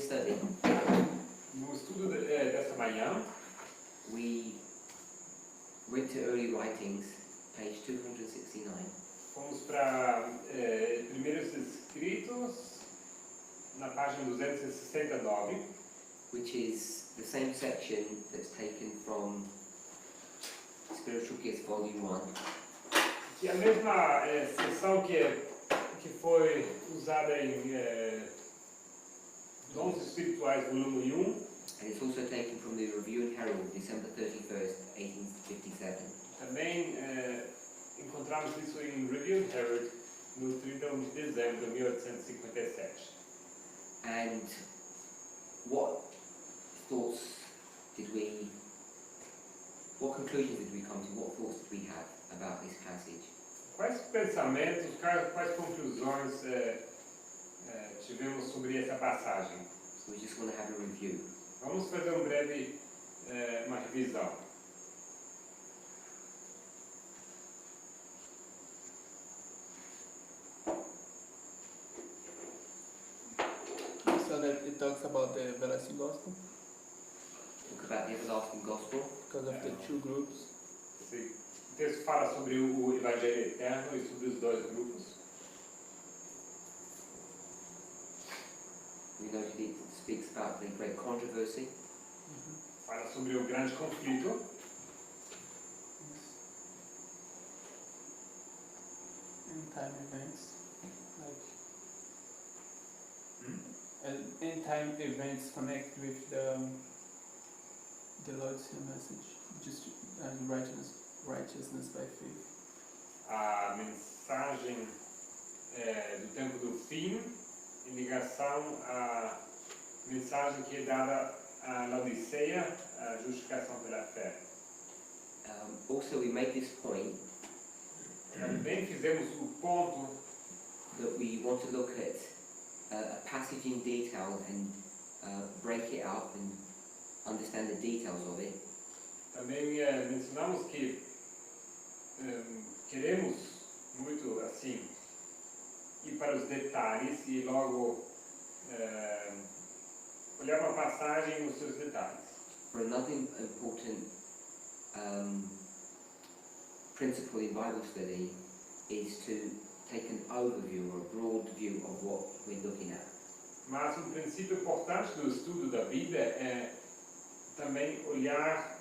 study, No estudo dessa manhã, we went to early writings, page 269, fomos para primeiros escritos, na página 269, which is the same section that's taken from Spiritual Gifts Volume 1, que é a mesma seção que foi usada em Dons Espirituais, volume 1, and it's also taken from the Review and Herald, December 31st, 1857. também encontramos isso em Review and Herald, no 31 de dezembro de 1857. And what conclusions did we come to? What thoughts did we have about this passage? Quais pensamentos, quais conclusões tivemos sobre essa passagem? So we just want to have a review. Vamos fazer uma revisão. So that it talks about the everlasting gospel Talk about the everlasting gospel. because of the two groups. O texto fala sobre o Evangelho Eterno e sobre os dois grupos. We know that it speaks about the great controversy. Fala sobre o grande conflito. End time events, like end time events connect with the Lord's message, just righteousness by faith. A mensagem do tempo do fim em ligação à mensagem que é dada à Laodiceia, a justificação pela fé. Also, we make this point Também fizemos o ponto that we want to look at a passage in detail and break it up and understand the details of it. Também mencionamos que queremos muito assim ir para os detalhes e logo olhar para a passagem nos seus detalhes. For another important principle in Bible study is to take an overview or a broad view of what we're looking at. Mas um princípio importante do estudo da Bíblia é também olhar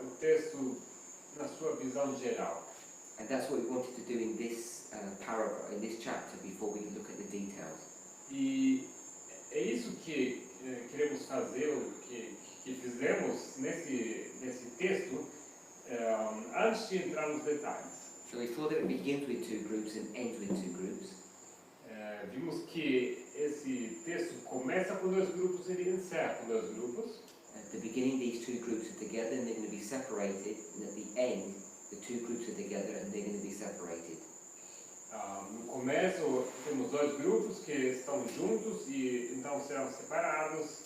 o texto na sua visão geral. And that's what we wanted to do in this paragraph, in this chapter, before we look at the details. E é isso que queremos fazer, o que fizemos nesse texto, antes de entrar nos detalhes. So we saw that it begins with two groups and ends with two groups. Vimos que esse texto começa com dois grupos e ele encerra com dois grupos. At the beginning, these two groups are together and they're going to be separated, and at the end, the two groups are together and they're going to be separated. No começo temos dois grupos que estão juntos e então serão separados,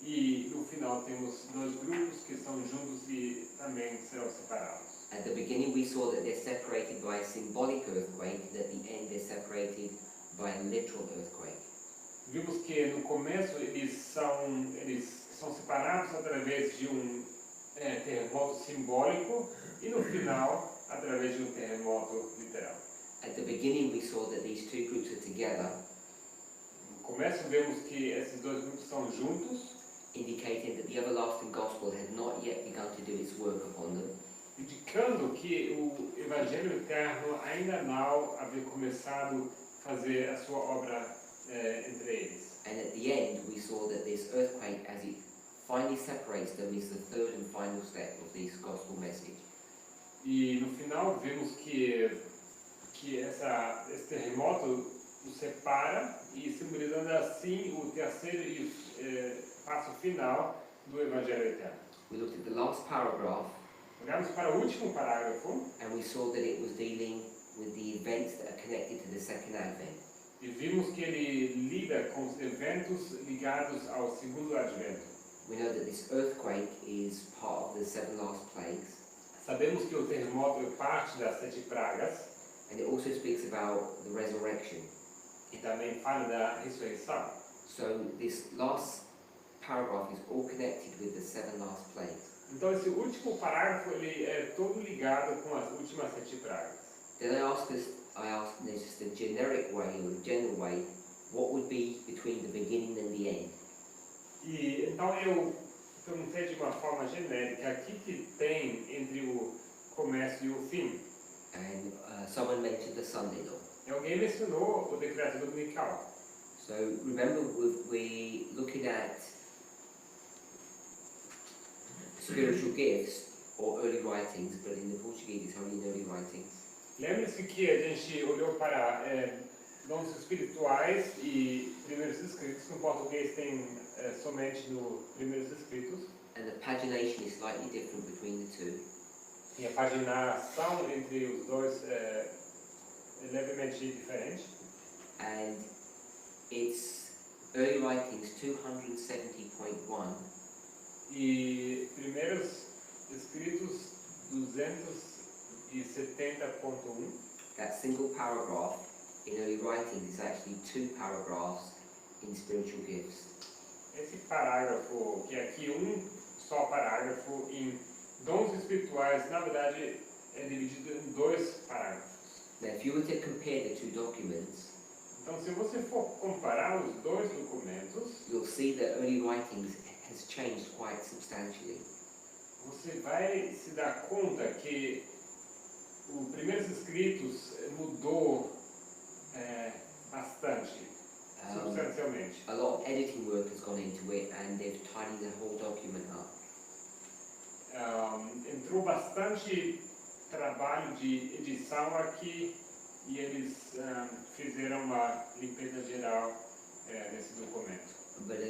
e no final temos dois grupos que estão juntos e também serão separados. At the beginning, we saw that they're separated by a symbolic earthquake, and at the end, they're separated by a literal earthquake. Vimos que no começo eles são separados através de terremoto simbólico e no final através de terremoto literal. At the beginning, we saw that these two groups are together, No começo vemos que esses dois grupos estão juntos, indicating that the everlasting gospel had not yet begun to do its work upon them. indicando que o Evangelho Eterno ainda não havia começado a fazer a sua obra entre eles. And at the end, we saw that this earthquake, as it finally separates them, is the third and final step of this gospel message. E no final vemos que esse terremoto os separa e simbolizando assim o terceiro passo final do Evangelho Eterno. We looked at the last paragraph Olhamos para o último parágrafo and we saw that it was dealing with the events that are connected to the second advent. e vimos que ele lida com os eventos ligados ao segundo advento. We know that this earthquake is part of the seven last plagues, Sabemos que o terremoto é parte das 7 pragas and it also speaks about the resurrection. e também fala da ressurreição. So this last paragraph is all connected with the 7 last plagues. Então esse último parágrafo ele é todo ligado com as últimas 7 pragas. Then I asked this the generic way or the general way, what would be between the beginning and the end? E então eu perguntei de uma forma genérica, o que tem entre o começo e o fim? And someone mentioned the Sunday law. E alguém mencionou o decreto dominical. So remember we looking at spiritual gifts or early writings, but in the Portuguese it's only in early writings. Lembre-se que a gente olhou para dons espirituais e primeiros escritos. No português tem somente no primeiros escritos. And the pagination is slightly different between the two. E a paginação entre os dois é levemente diferente. And it's early writings 270.1. E primeiros escritos 270.1. That single paragraph in early writings is actually 2 paragraphs in spiritual gifts. Esse parágrafo, que é aqui só parágrafo em dons espirituais, na verdade é dividido em 2 parágrafos. Now if you were to compare the 2 documents, Então, se você for comparar os 2 documentos, you'll see that early writings has changed quite substantially. você vai se dar conta que o primeiros escritos mudou bastante, substancialmente. A lot of editing work has gone into it and they've tidied the whole document up. Entrou bastante trabalho de edição aqui e eles fizeram uma limpeza geral nesse documento. But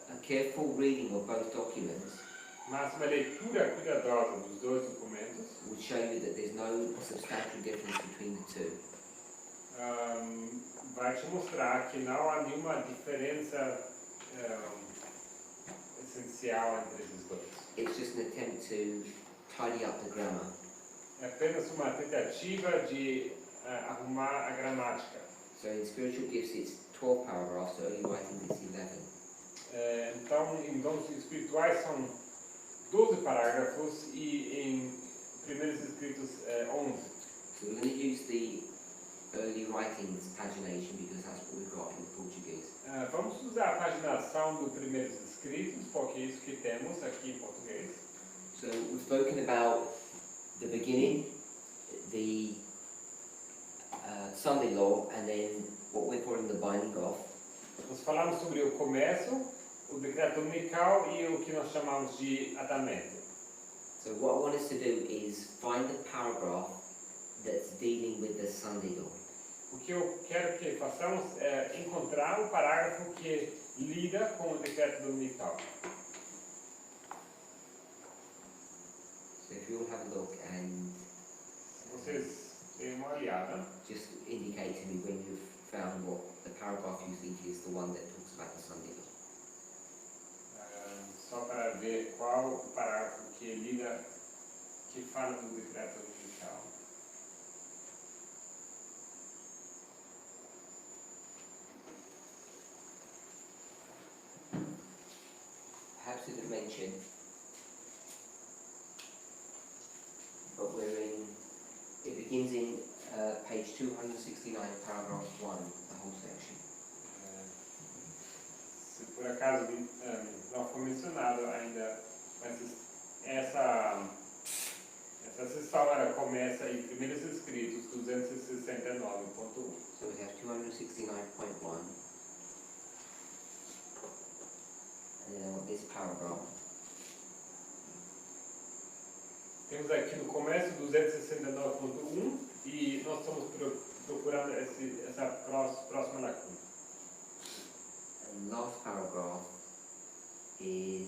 a careful reading of both documents Mas uma leitura cuidadosa dos 2 documentos will show you that there's no substantial difference between the 2. vai te mostrar que não há nenhuma diferença essencial entre esses 2. It's just an attempt to tidy up the grammar. É apenas uma tentativa de arrumar a gramática. So in spiritual gifts it's 12 paragraphs, so early writings it's 11. Então, em dons espirituais são 12 parágrafos e em primeiros escritos 11. So we're going to use the early writings pagination because that's what we've got in Portuguese. Vamos usar a paginação do primeiros escritos, porque é isso que temos aqui em português. So we've spoken about the beginning, the Sunday law, and then what we're calling the binding off. Nós falamos sobre o começo, o decreto dominical e o que nós chamamos de atamento. So what I want us to do is find the paragraph that's dealing with the Sunday law. O que eu quero que façamos é encontrar o parágrafo que lida com o decreto dominical. So if you'll have a look and Vocês deem uma olhada. just indicate to me when you've found what the paragraph you think is the one that talks about the Sunday law. Só para ver qual o parágrafo que lida, que fala do decreto dominical. Perhaps it didn't mention, but it begins in page 269, paragraph 1, the whole section. Se por acaso não foi mencionado ainda, mas essa sessão começa em primeiros escritos 269.1. So we have 269.1, and then I want this paragraph. Temos aqui no começo 269.1 e nós estamos procurando essa próxima lacuna. And the last paragraph is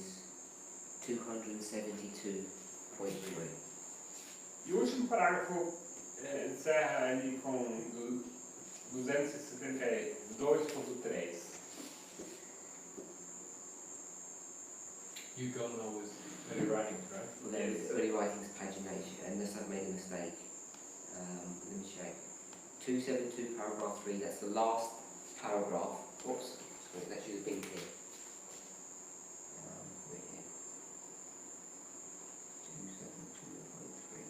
272.3. E o último parágrafo encerra ali com 272.3. You got all with early writings, right? Well, then Yes. early writings pagination, unless I've made a mistake. Let me check. 272 paragraph 3, that's the last paragraph. Oops, Wait, that should have been here. Wait here. 272.3.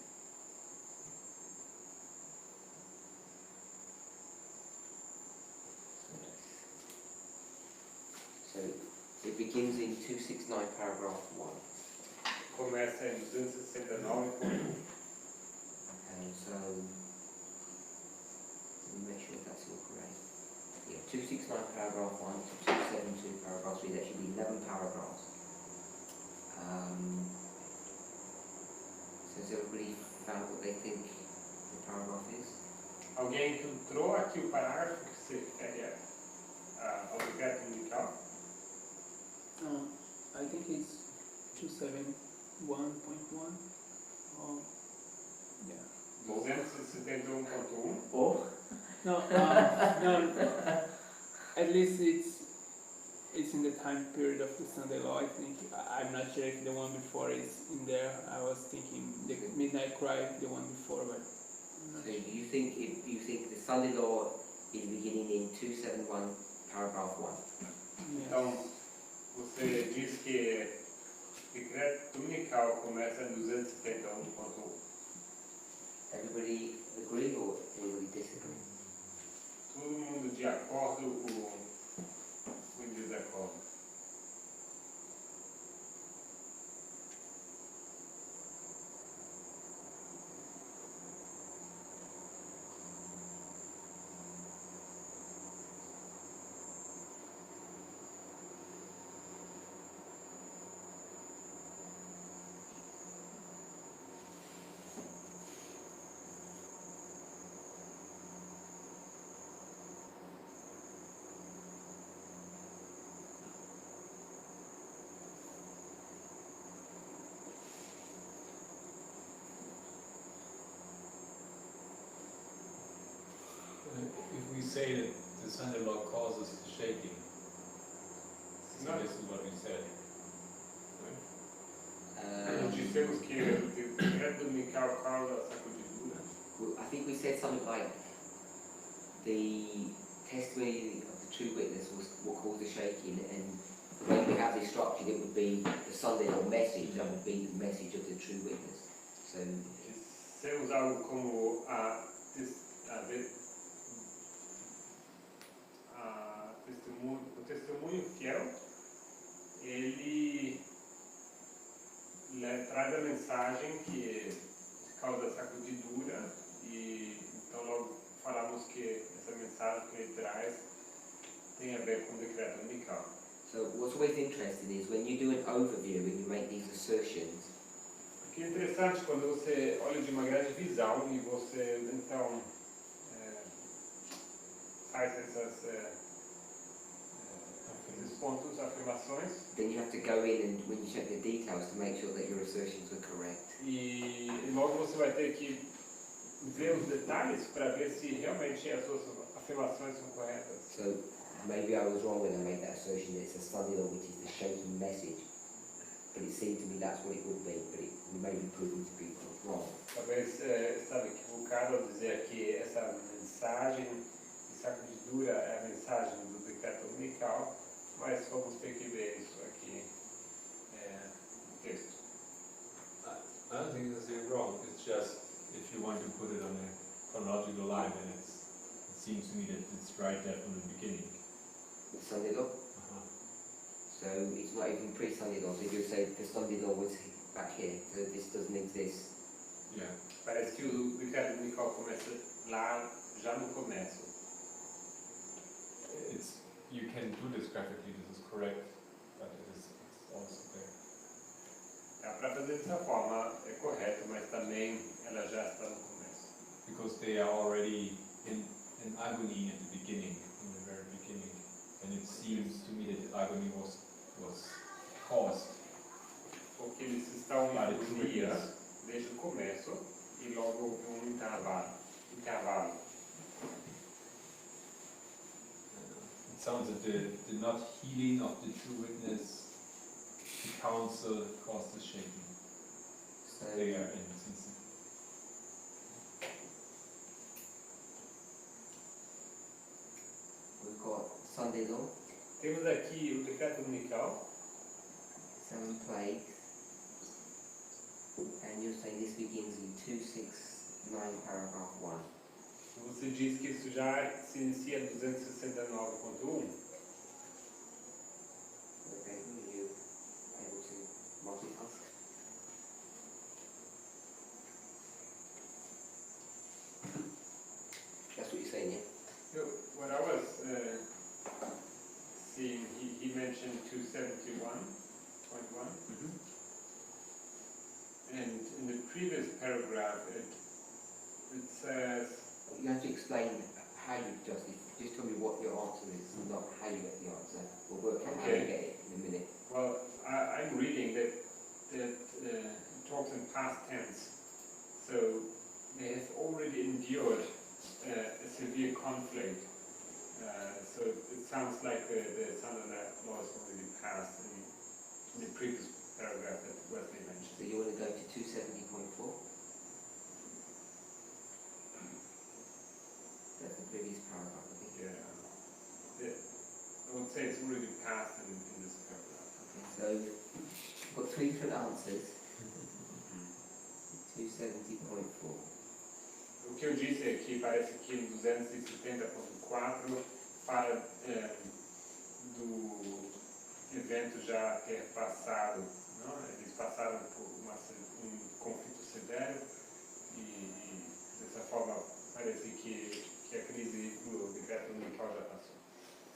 So it begins in 269 paragraph 1. Começa em 269.1. And so, let me make sure that's all correct. Yeah, 269 paragraph 1 to 272 paragraph 3, that should be 11 paragraphs. So has everybody found what they think the paragraph is? Alguém encontrou aqui o parágrafo que se refere ao decreto musical? I think it's 271.1. Yeah. 271.1. Or? No, no. At least it's in the time period of the Sunday law. I think I'm not sure if the one before is in there. I was thinking the Midnight Cry, the one before, but I'm not So sure. you think the Sunday law is beginning in 271 paragraph 1? Yes. Então, você diz que o decreto dominical começa em 271.1. Everybody agree or everybody disagree? Todo mundo de acordo ou em desacordo? If we say that the Sunday law causes the shaking, so No. this is what we said. Nós dissemos que o decreto dominical causa a sacudidura. Well, I think we said something like the testimony of the true witness was what caused the shaking, and the way we have this structured, it would be the Sunday law message, that would be the message of the true witness. So Dissemos algo como o testemunho fiel, ele traz a mensagem que causa sacudidura, e então logo falamos que essa mensagem que ele traz tem a ver com o decreto dominical. So what's always interesting is when you do an overview and you make these assertions, O que é interessante quando você olha de uma grande visão e você então faz esses pontos, afirmações, then you have to go in and when you check the details to make sure that your assertions are correct. e logo você vai ter que ver os detalhes para ver se realmente as suas afirmações são corretas. So maybe I was wrong when I made that assertion that it's a Sunday law which is the shaking message, but it seemed to me that's what it would be, but it may be proven to be wrong. Talvez estava equivocado ao dizer que essa mensagem de sacudidura é a mensagem do decreto dominical, mas vamos ter que ver isso aqui no texto. I don't think this is wrong. It's just if you want to put it on a chronological line, then it seems to me that it's right there from the beginning. The Sunday law, so it's not even pre-Sunday law, so if you say the Sunday law was back here, so this doesn't exist. Yeah. Parece que o decreto dominical começa lá, já no começo. You can do this graphically. This is correct, but it's also there. Para fazer dessa forma é correto, mas também ela já está no começo. Because they are already in agony at the beginning, in the very beginning, and it seems to me that the agony was caused. Porque eles estão em by the agonia witness. desde o começo e logo houve intervalo. It sounds that the not healing of the true witness, the counsel caused the shaking. So They are insensitive. we've got Sunday law, Temos aqui o decreto dominical. 7 plagues. And you're saying this begins in 269, paragraph 1. Você diz que isso já se inicia em 269.1. Okay, were you able to multitask? That's what you're saying, yeah? What I was seeing, he mentioned 271.1. And in the previous paragraph, it says, You have to explain how you just tell me what your answer is, not how you get the answer. We'll work out how you get it in a minute. well, I'm reading that it talks in past tense. So they have already endured a severe conflict. So it sounds like the Sunderland law is already passed in the previous paragraph that Wesley mentioned. So you want to go to 270.4? That's the previous paragraph, I think. I would say it's already passed in this paragraph. Okay, so we've got 3 different answers. 270.4. O que eu disse é que parece que em 270.4 fala do evento já ter passado, não? Eles passaram por um conflito severo e dessa forma parece que a crise do decreto dominical já passou.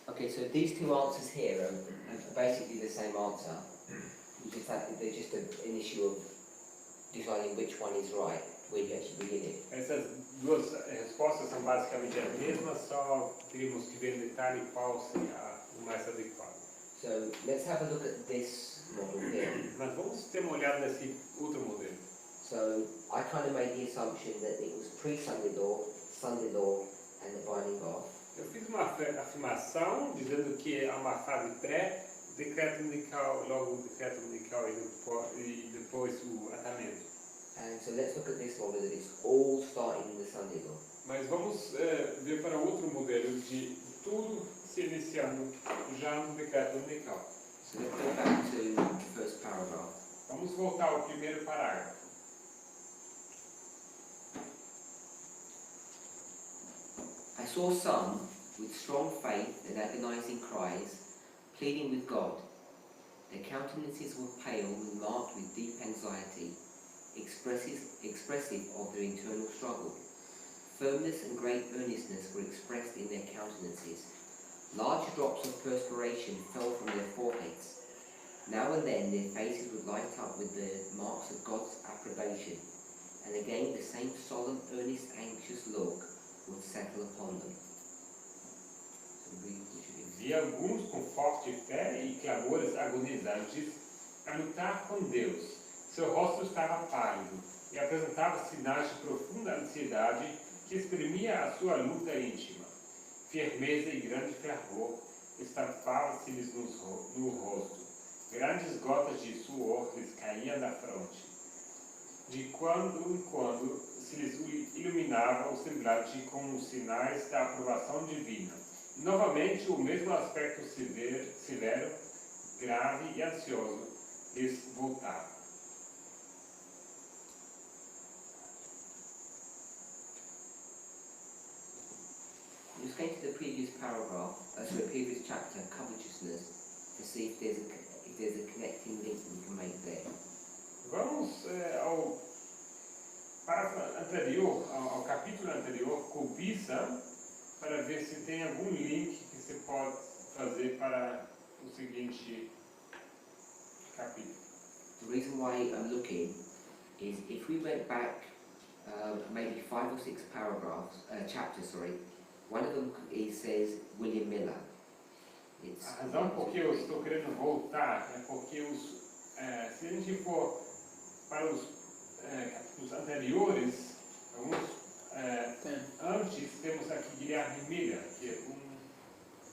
Okay, so these 2 answers here are basically the same answer. They're just an issue of deciding which one is right, where you actually begin it. Essas duas respostas são basicamente as mesmas, só teríamos que ver em detalhe qual seria o mais adequado. So let's have a look at this model here. Mas vamos ter uma olhada nesse outro modelo. So I kind of made the assumption that it was pre-Sunday law, Sunday law, and the binding off. Eu fiz uma afirmação dizendo que há uma fase pré-decreto dominical, logo o decreto dominical e depois o atamento. And so let's look at this model that it's all starting in the Sunday law. Mas vamos ver para outro modelo de tudo se iniciando já no decreto dominical. So let's go back to the first paragraph. Vamos voltar ao primeiro parágrafo. I saw some with strong faith and agonizing cries, pleading with God. Their countenances were pale and marked with deep anxiety, expressive of their internal struggle. Firmness and great earnestness were expressed in their countenances. Large drops of perspiration fell from their foreheads. Now and then their faces would light up with the marks of God's approbation, and again the same solemn, earnest, anxious look would settle upon them. So read what you read. Vi alguns com forte fé e clamores agonizantes a lutar com Deus. Seu rosto estava pálido e apresentava sinais de profunda ansiedade que exprimia a sua luta íntima. Firmeza e grande fervor estampava-se-lhes no rosto. Grandes gotas de suor lhes caíam da fronte. De quando em quando se lhes iluminava o semblante com os sinais da aprovação divina. Novamente o mesmo aspecto severo, grave e ansioso lhes voltava. Just go to the previous paragraph, previous chapter, covetousness, to see if there's a connecting link we can make there. Vamos ao parágrafo anterior, ao capítulo anterior, cobiça, para ver se tem algum link que você pode fazer para o seguinte capítulo. The reason why I'm looking is if we went back maybe 5 or 6 chapters, one of them says William Miller. A razão por que eu estou querendo voltar é porque se a gente for para os capítulos anteriores, antes temos aqui Guilherme Miller, que é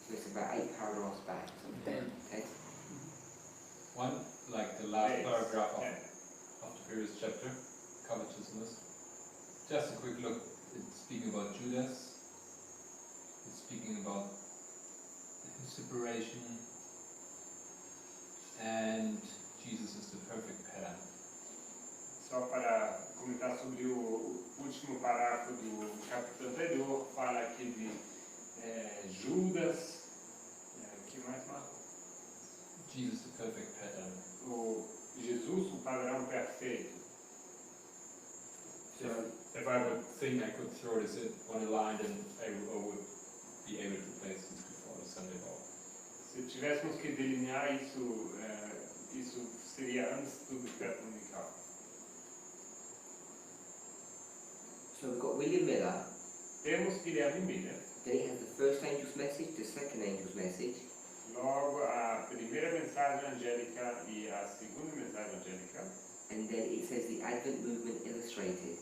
So it's about 8 paragraphs back. 10. Okay? One, like the last Yes. paragraph Yeah. of the previous chapter, covetousness. Just a quick look, it's speaking about Judas, it's speaking about separation, fala aqui de Judas, que mais, Marco? Jesus, the perfect pattern. O Jesus, o padrão perfeito. If I would think I could throw this in on a line, then I would be able to place this before the Sunday law. Se tivéssemos que delinear isso, isso seria antes do decreto dominical. So we've got William Miller, Temos Guilherme Miller, then it has the first angel's message, the second angel's message, logo a primeira mensagem angélica e a segunda mensagem angélica, and then it says the Advent movement illustrated.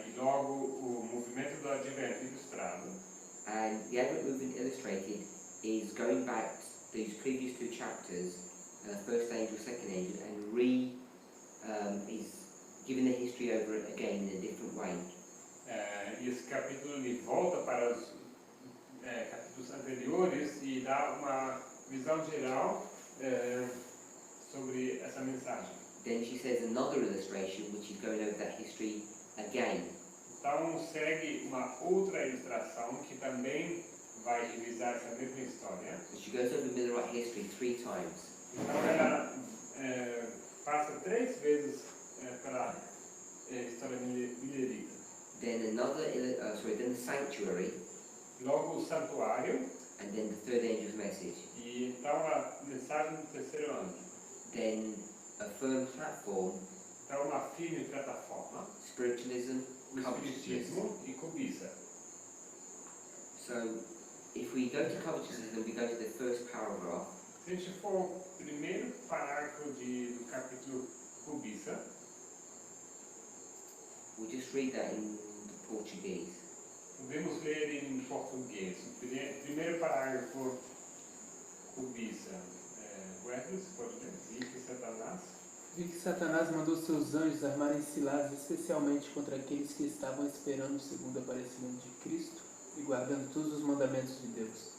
e logo o movimento do advento ilustrado. And the Advent movement illustrated is going back these previous two chapters, first angel, second angel, and is giving the history over it again in a different way. E esse capítulo ele volta para os capítulos anteriores e dá uma visão geral sobre essa mensagem. Then she says another illustration which is going over that history again. Então segue uma outra ilustração que também vai revisar essa mesma história. So she goes over the Millerite history 3 times. Então ela passa 3 vezes pela história milerita. Then then the sanctuary, Logo o santuário and then the third angel's message. e então a mensagem do terceiro anjo. Then a firm platform, Então uma firme plataforma, spiritualism, o covetousness. espiritismo e cobiça. So if we go to covetousness and we go to the first paragraph, Se a gente for o primeiro parágrafo do capítulo cobiça, we'll just read that in Portuguese. podemos ler em português. O primeiro parágrafo cobiça. Wesley, você pode ler? Vi que Satanás. Vi que Satanás mandou seus anjos armarem ciladas especialmente contra aqueles que estavam esperando o segundo aparecimento de Cristo e guardando todos os mandamentos de Deus.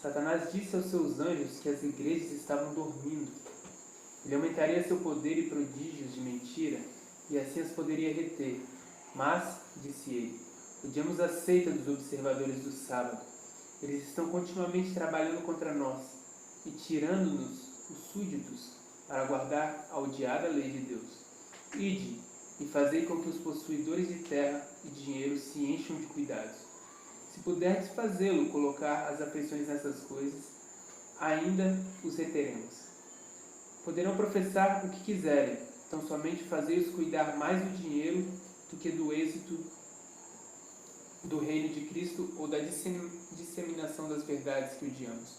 Satanás disse aos seus anjos que as igrejas estavam dormindo. Ele aumentaria seu poder e prodígios de mentira e assim as poderia reter. Mas, disse ele, odiamos a seita dos observadores do sábado. Eles estão continuamente trabalhando contra nós e tirando-nos, os súditos, para guardar a odiada lei de Deus. Ide e fazei com que os possuidores de terra e dinheiro se encham de cuidados. Se puderdes fazê-lo, colocar as afeições nessas coisas, ainda os reteremos. Poderão professar o que quiserem, então somente fazei-os cuidar mais do dinheiro do que do êxito do reino de Cristo ou da disseminação das verdades que odiamos.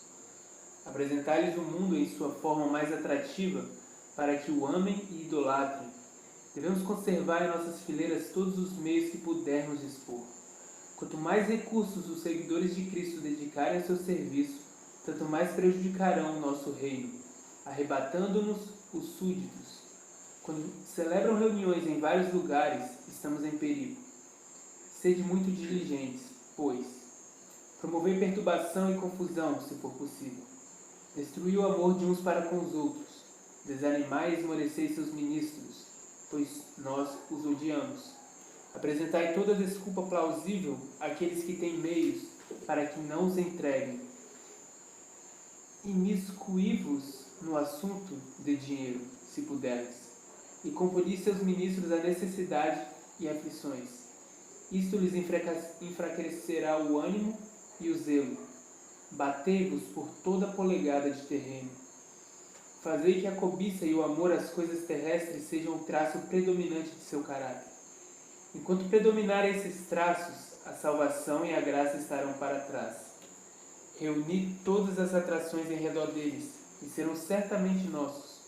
Apresentar-lhes o mundo em sua forma mais atrativa para que o amem e idolatrem. Devemos conservar em nossas fileiras todos os meios que pudermos dispor. Quanto mais recursos os seguidores de Cristo dedicarem a seu serviço, tanto mais prejudicarão o nosso reino, arrebatando-nos os súditos. Quando celebram reuniões em vários lugares, estamos em perigo. Sede muito diligentes, pois promovei perturbação e confusão, se for possível. Destruí o amor de uns para com os outros. Desanimai e esmorecei seus ministros, pois nós os odiamos. Apresentai toda desculpa plausível àqueles que têm meios para que não os entreguem. Imiscuí-vos no assunto de dinheiro, se puderdes, e compeli seus ministros a necessidade e aflições. Isto lhes enfraquecerá o ânimo e o zelo. Batei-vos por toda polegada de terreno. Fazei que a cobiça e o amor às coisas terrestres sejam o traço predominante de seu caráter. Enquanto predominarem esses traços, a salvação e a graça estarão para trás. Reuni todas as atrações em redor deles, e serão certamente nossos.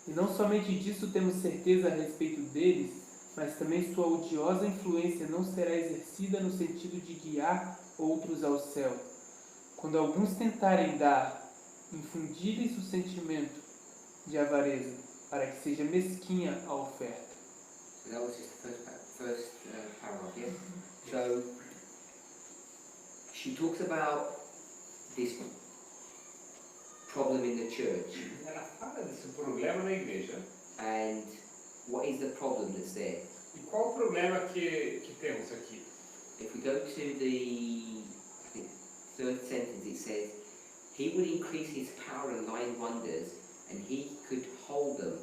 E não somente disso temos certeza a respeito deles, mas também sua odiosa influência não será exercida no sentido de guiar outros ao céu. Quando alguns tentarem dar, infundir-lhes o sentimento de avareza, para que seja mesquinha a oferta. So that was just the first paragraph, yeah? So she talks about this problem in the church Ela fala desse problema na igreja. and what is the problem that's there. E qual o problema que temos aqui? if we go to the I think, third sentence, it says, he would increase his power and lying wonders, and he could hold them.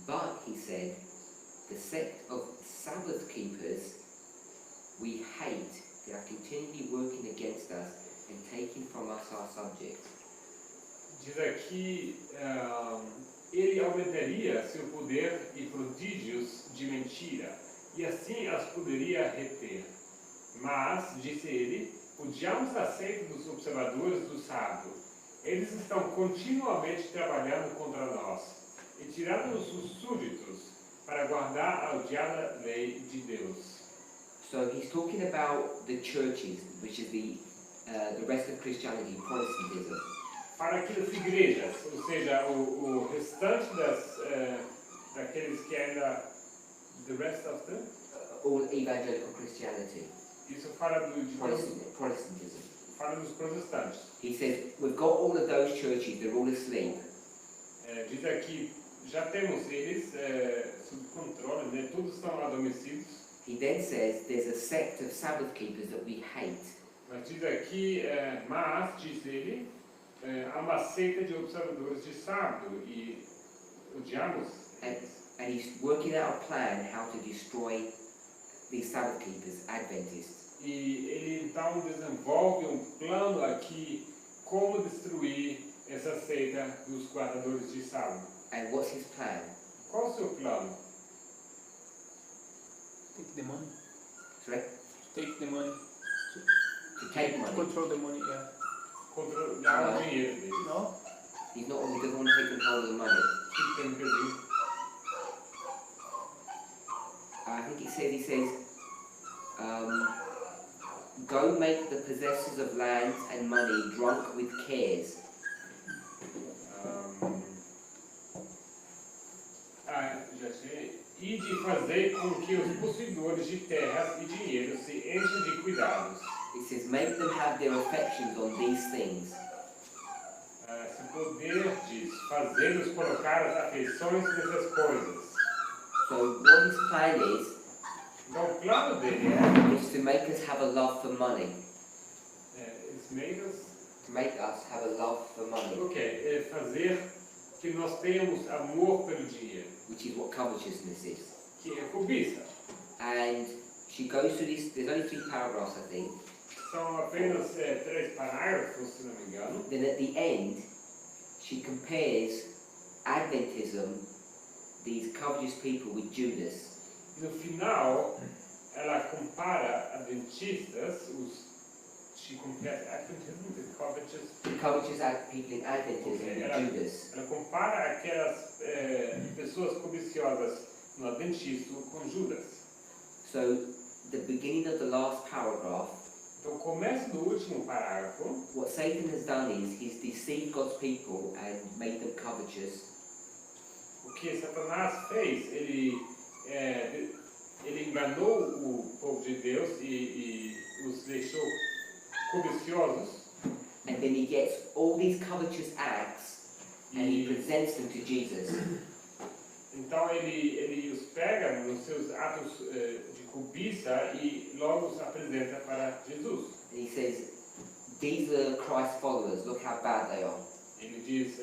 But, he said, the sect of Sabbath keepers we hate. They are continually working against us and taking from us our subjects. Diz aqui, ele aumentaria seu poder e prodígios de mentira, e assim as poderia reter. Mas, disse ele, odiamos a seita dos observadores do sábado. Eles estão continuamente trabalhando contra nós e tirando-nos os súditos para guardar a odiada lei de Deus. So he's talking about the churches, which is the rest of Christianity, Protestantism. Para aquelas igrejas, ou seja, o restante daqueles que ainda, the rest of the, All evangelical Christianity, isso fala de Protestantism. fala dos protestantes. He says, we've got all of those churches, they're all asleep. Diz aqui, já temos eles sob controle, né? Todos estão adormecidos. He then says, there's a sect of Sabbath keepers that we hate. Mas diz aqui, mas, diz ele, há uma seita de observadores de sábado e odiamos eles. And he's working out a plan how to destroy these Sabbath keepers, Adventists. E ele então desenvolve plano aqui como destruir essa seita dos guardadores de sábado. And what's his plan? Qual o seu plano? Take the money. Sorry? Take the money. To take money. Control the money, yeah. Controlar o dinheiro deles. No? He doesn't want to take control of the money. Que tem perdido. I think he says, go make the possessors of lands and money drunk with cares. Já sei. E de fazer com que os possuidores de terras e dinheiro se enchem de cuidados. It says, make them have their affections on these things. Se poderdes fazê-los colocar as afeições nessas coisas. So what his plan is Então o plano dele to make us have a love for money. To make us have a love for money. é fazer que nós tenhamos amor pelo dinheiro, Which is what covetousness is. que é cobiça. And she goes through this, there's only 3 paragraphs I think. São apenas 3 parágrafos, se não me engano. Then at the end, she compares Adventism, these covetous people, with Judas. No final, ela compara adventistas, she compares Adventism with covetous. The covetous people in Adventism with Judas. Ela compara aquelas pessoas cobiciosas no adventismo com Judas. So the beginning of the last paragraph, Então, o começo do último parágrafo, what Satan has done is he's deceived God's people and made them covetous. o que Satanás fez, ele enganou o povo de Deus e os deixou cobiciosos. And then he gets all these covetous acts and he E presents them to Jesus. então ele os pega nos seus atos de cobiça e logo os apresenta para Jesus. And he says, these are Christ's followers, look how bad they are. Ele diz,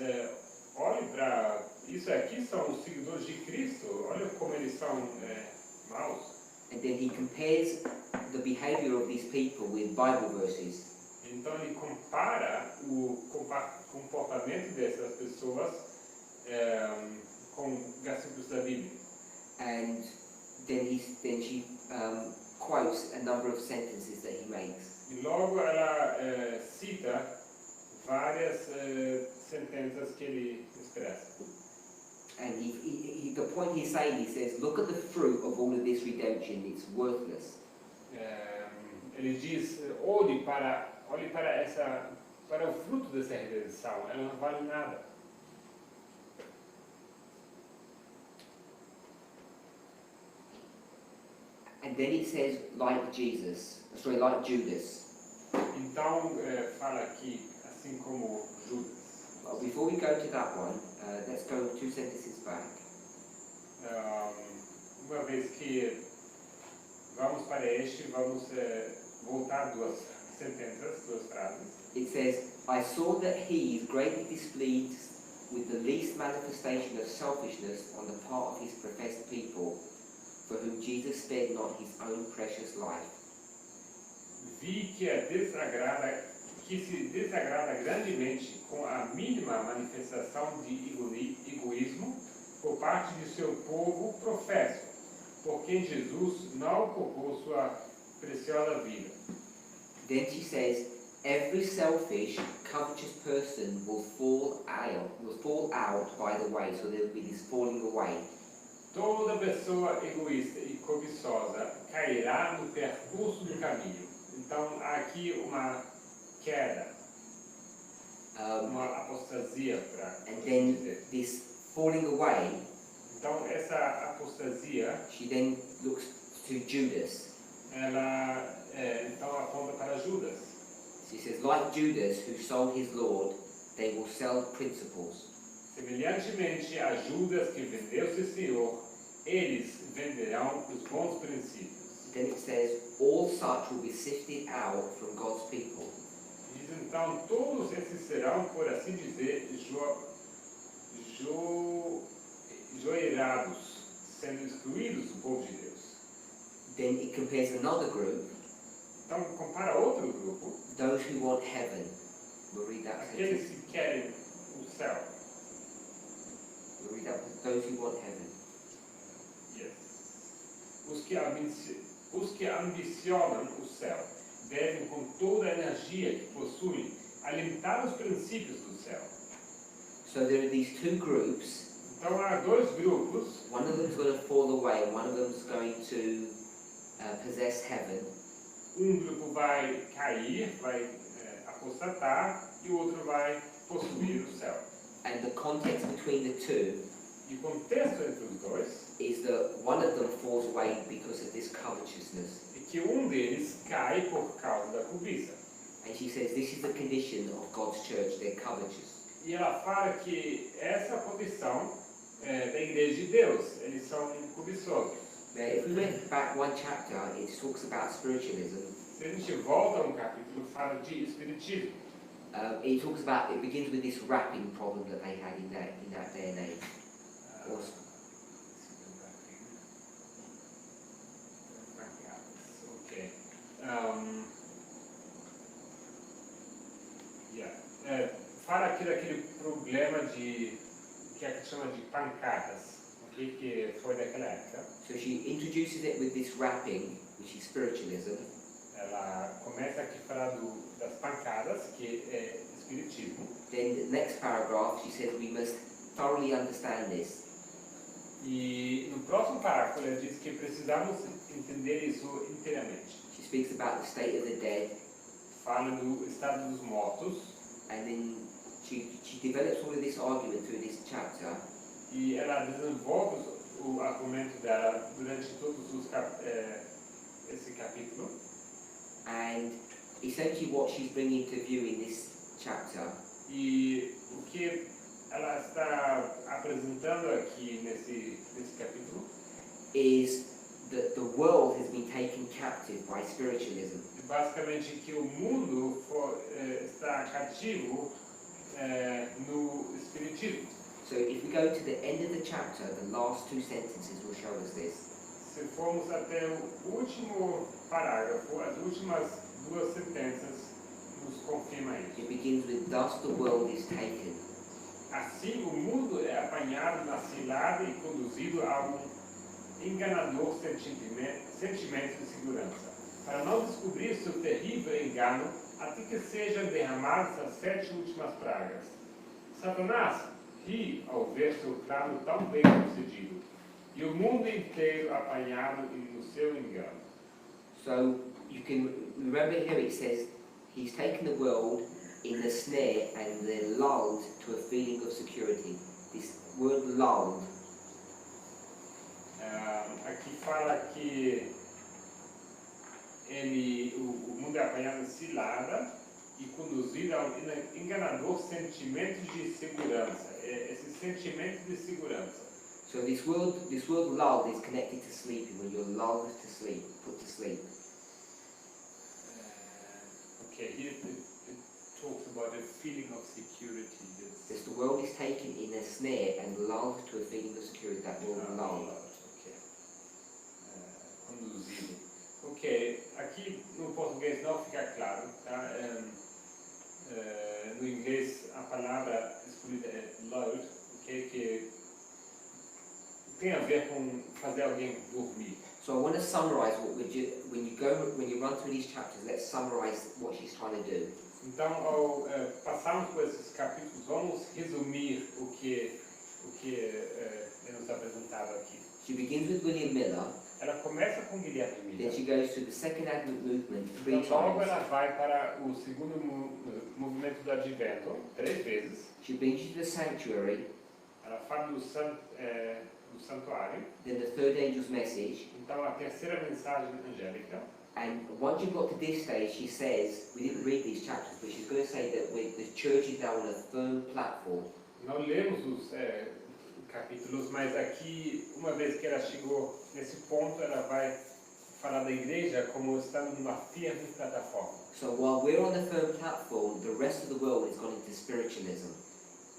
olhe para isso aqui, são os seguidores de Cristo, olha como eles são maus. And then he compares the behavior of these people with Bible verses. Então ele compara o comportamento dessas pessoas com versículos da Bíblia. And then she quotes a number of sentences that he makes. E logo ela cita várias sentenças que ele expressa. And the point he's saying, he says, look at the fruit of all of this redemption, it's worthless. Ele diz, olhe para o fruto dessa redenção, ela não vale nada. And then it says, like Judas. Então fala aqui, assim como Judas. But before we go to that one, let's go 2 sentences back. Uma vez que Vamos para este, vamos voltar duas sentenças, duas frases. It says, I saw that he is greatly displeased with the least manifestation of selfishness on the part of his professed people, for whom Jesus spared not his own precious life. Vi que se desagrada grandemente com a mínima manifestação de egoísmo por parte de seu povo professo, por quem Jesus não poupou sua preciosa vida. Then she says, every selfish, covetous person will fall out by the way, so there will be this falling away. Toda pessoa egoísta e cobiçosa cairá no percurso do caminho. Então, há aqui uma queda, uma apostasia, para And assim then dizer. this falling away, Então, essa apostasia, she then looks to Judas. ela então aponta para Judas. She says, like Judas, who sold his Lord, they will sell principles. Semelhantemente a Judas que vendeu seu Senhor, eles venderão os bons princípios. Then it says, all such will be sifted out from God's people. Diz então, todos esses serão, por assim dizer, joeirados, sendo excluídos do povo de Deus. Then it compares another group, Então, compara outro grupo, those who want heaven. We'll read that aqueles sentence. que querem o céu. We'll read that. Those who want heaven. Yes. Os que ambicionam o céu devem, com toda a energia que possuem, alimentar os princípios do céu. So there are these two groups. Então, há dois grupos. One of them's going to fall away, and one of them's going to possess heaven. Grupo vai cair, vai apostatar, e o outro vai possuir o céu. And the context between the two E o contexto entre os dois is that one of them falls away because of this covetousness. é que deles cai por causa da cobiça. And she says this is the condition of God's church, they're covetous. E ela fala que essa é a condição da igreja de Deus, eles são cobiçosos. Now, if we went back one chapter, it talks about spiritualism. Se a gente volta a capítulo, fala de espiritismo. It begins with this wrapping problem that they had in that day and age. Or, Ok. Fala aqui daquele problema que a gente chama de pancadas, okay? Que foi daquela época. so she introduces it with this wrapping, which is spiritualism. Ela começa aqui a falar das pancadas, que é espiritismo. Then the next paragraph, she says we must thoroughly understand this. E no próximo parágrafo ela diz que precisamos entender isso inteiramente. She speaks about the state of the dead, Fala do estado dos mortos, and then she develops all of this argument through this chapter. e ela desenvolve o argumento dela durante todos esse capítulo. And essentially what she's bringing to view in this chapter E o que ela está apresentando aqui nesse capítulo is that the world has been taken captive by spiritualism. é basicamente que o mundo está cativo no espiritismo. So if we go to the end of the chapter, the last two sentences will show us this. Se formos até o último parágrafo, as últimas duas sentenças nos confirmam isso. It begins with, thus the world is taken. Assim, o mundo é apanhado na cilada e conduzido a enganador sentimento de segurança, para não descobrir seu terrível engano até que sejam derramadas as 7 últimas pragas. Satanás ri ao ver seu plano tão bem sucedido, e o mundo inteiro apanhado no seu engano. So you can remember here it says he's taken the world in the snare and they're lulled to a feeling of security. This word lulled. Aqui fala que o mundo é apanhado em cilada e conduzido a enganador sentimento de segurança. Esse sentimento de segurança. So So this word lulled is connected to sleeping, when you're lulled to sleep, put to sleep. Okay, here it talks about a feeling of security. Because the world is taken in a snare and lulled to a feeling of security, that word lulled. Ok. Conduzido. Ok, aqui no português não fica claro, tá? No inglês a palavra escolhida é lulled, ok? Que tem a ver com fazer alguém dormir. So I want to summarize when you run through these chapters, let's summarize what she's trying to do. Então, ao passarmos por esses capítulos, vamos resumir o que é nos apresentado aqui. She begins with William Miller, Ela começa com Guilherme then Miller. she goes through the Second Advent movement 3 Então, logo times. ela vai para o segundo movimento do Advento, 3 vezes. She brings you to the sanctuary, Ela fala do santuário. then the third angel's message, Então, a terceira mensagem angélica. and once you've got to this stage, she says, we didn't read these chapters, but she's going to say that the church is now on a firm platform. Não lemos os capítulos, mas aqui, uma vez que ela chegou nesse ponto, ela vai falar da igreja como estando numa firme plataforma. So while we're on a firm platform, the rest of the world has gone into spiritualism.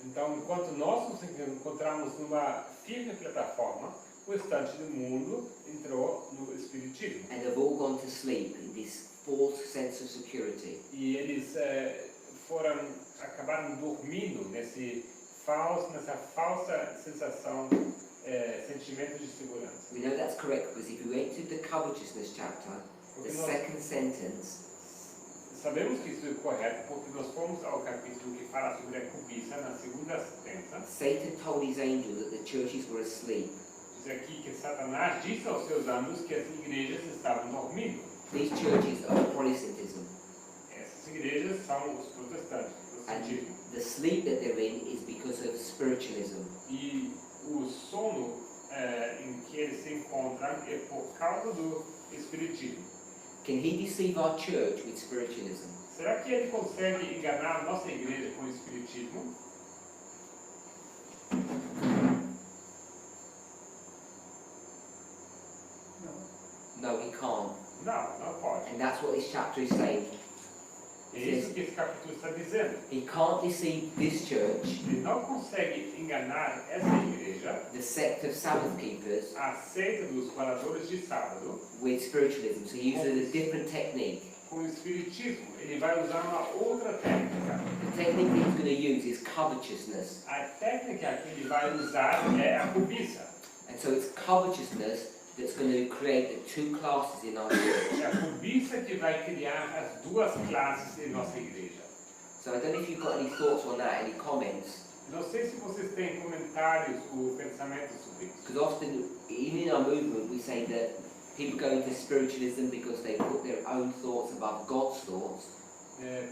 Então, enquanto nós nos encontramos numa firme plataforma, o restante do mundo entrou no espiritismo. And they've all gone to sleep in this false sense of security. E eles acabaram dormindo nessa falsa sensação, sentimento de segurança. We know that's correct because if you went to the covetousness chapter, the second sentence, Sabemos que isso é correto porque nós fomos ao capítulo que fala sobre a cobiça, na segunda sentença. Satan told his angel that the churches were asleep. Diz aqui que Satanás disse aos seus anjos que as igrejas estavam dormindo. These churches are Protestantism. Essas igrejas são os protestantes, o protestantismo. The sleep that they're in is because of spiritualism. E o sono em que eles se encontram é por causa do espiritismo. Can he deceive our church with spiritualism? Será que ele consegue enganar a nossa igreja com o espiritismo? No, he can't. Não, não pode. And that's what this chapter is saying. É isso que esse capítulo está dizendo. He can't deceive this church, Ele não consegue enganar essa igreja, the sect of Sabbath keepers, a seita dos guardadores de sábado, with spiritualism. So he uses a different technique. com o espiritismo. Ele vai usar uma outra técnica. The technique that he's going to use is covetousness. A técnica que ele vai usar é a cobiça. And so it's covetousness that's going to create the two classes in our church. É a cobiça que vai criar as duas classes em nossa igreja. So I don't know if you've got any thoughts on that, any comments. Não sei se vocês têm comentários ou pensamentos sobre isso. Because often, even in our movement, we say that people go into spiritualism because they put their own thoughts above God's thoughts.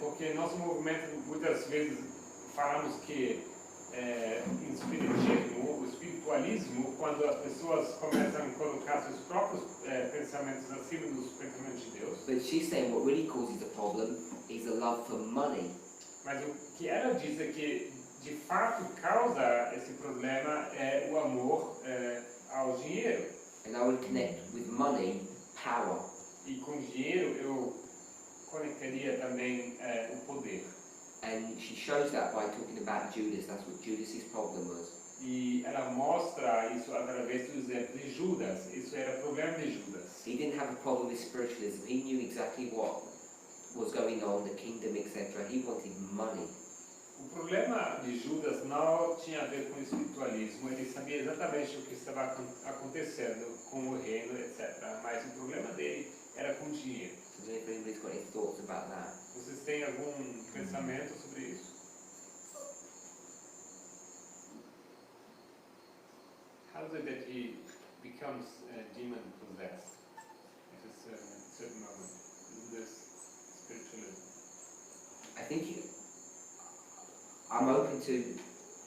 Porque nosso movimento muitas vezes falamos que em espiritismo, o espiritualismo, quando as pessoas começam a colocar seus próprios pensamentos acima dos pensamentos de Deus. But she's saying what really causes the problem is a love for money. Mas o que ela diz é que de fato causa esse problema é o amor ao dinheiro. And I would connect with money, power. E com dinheiro eu conectaria também o poder. And she shows that by talking about Judas. That's what Judas's problem was. E ela mostra isso através do exemplo de Judas. Isso era o problema de Judas. He didn't have a problem with spiritualism. He knew exactly what was going on, the kingdom, etc. He wanted money. O problema de Judas não tinha a ver com o espiritualismo. Ele sabia exatamente o que estava acontecendo com o reino, etc. Mas o problema dele era com o dinheiro. So if anybody's got any thoughts about that. Vocês têm algum pensamento sobre isso? How is it that he becomes demon possessed at a certain moment? Isn't this spiritualism? I think I'm open to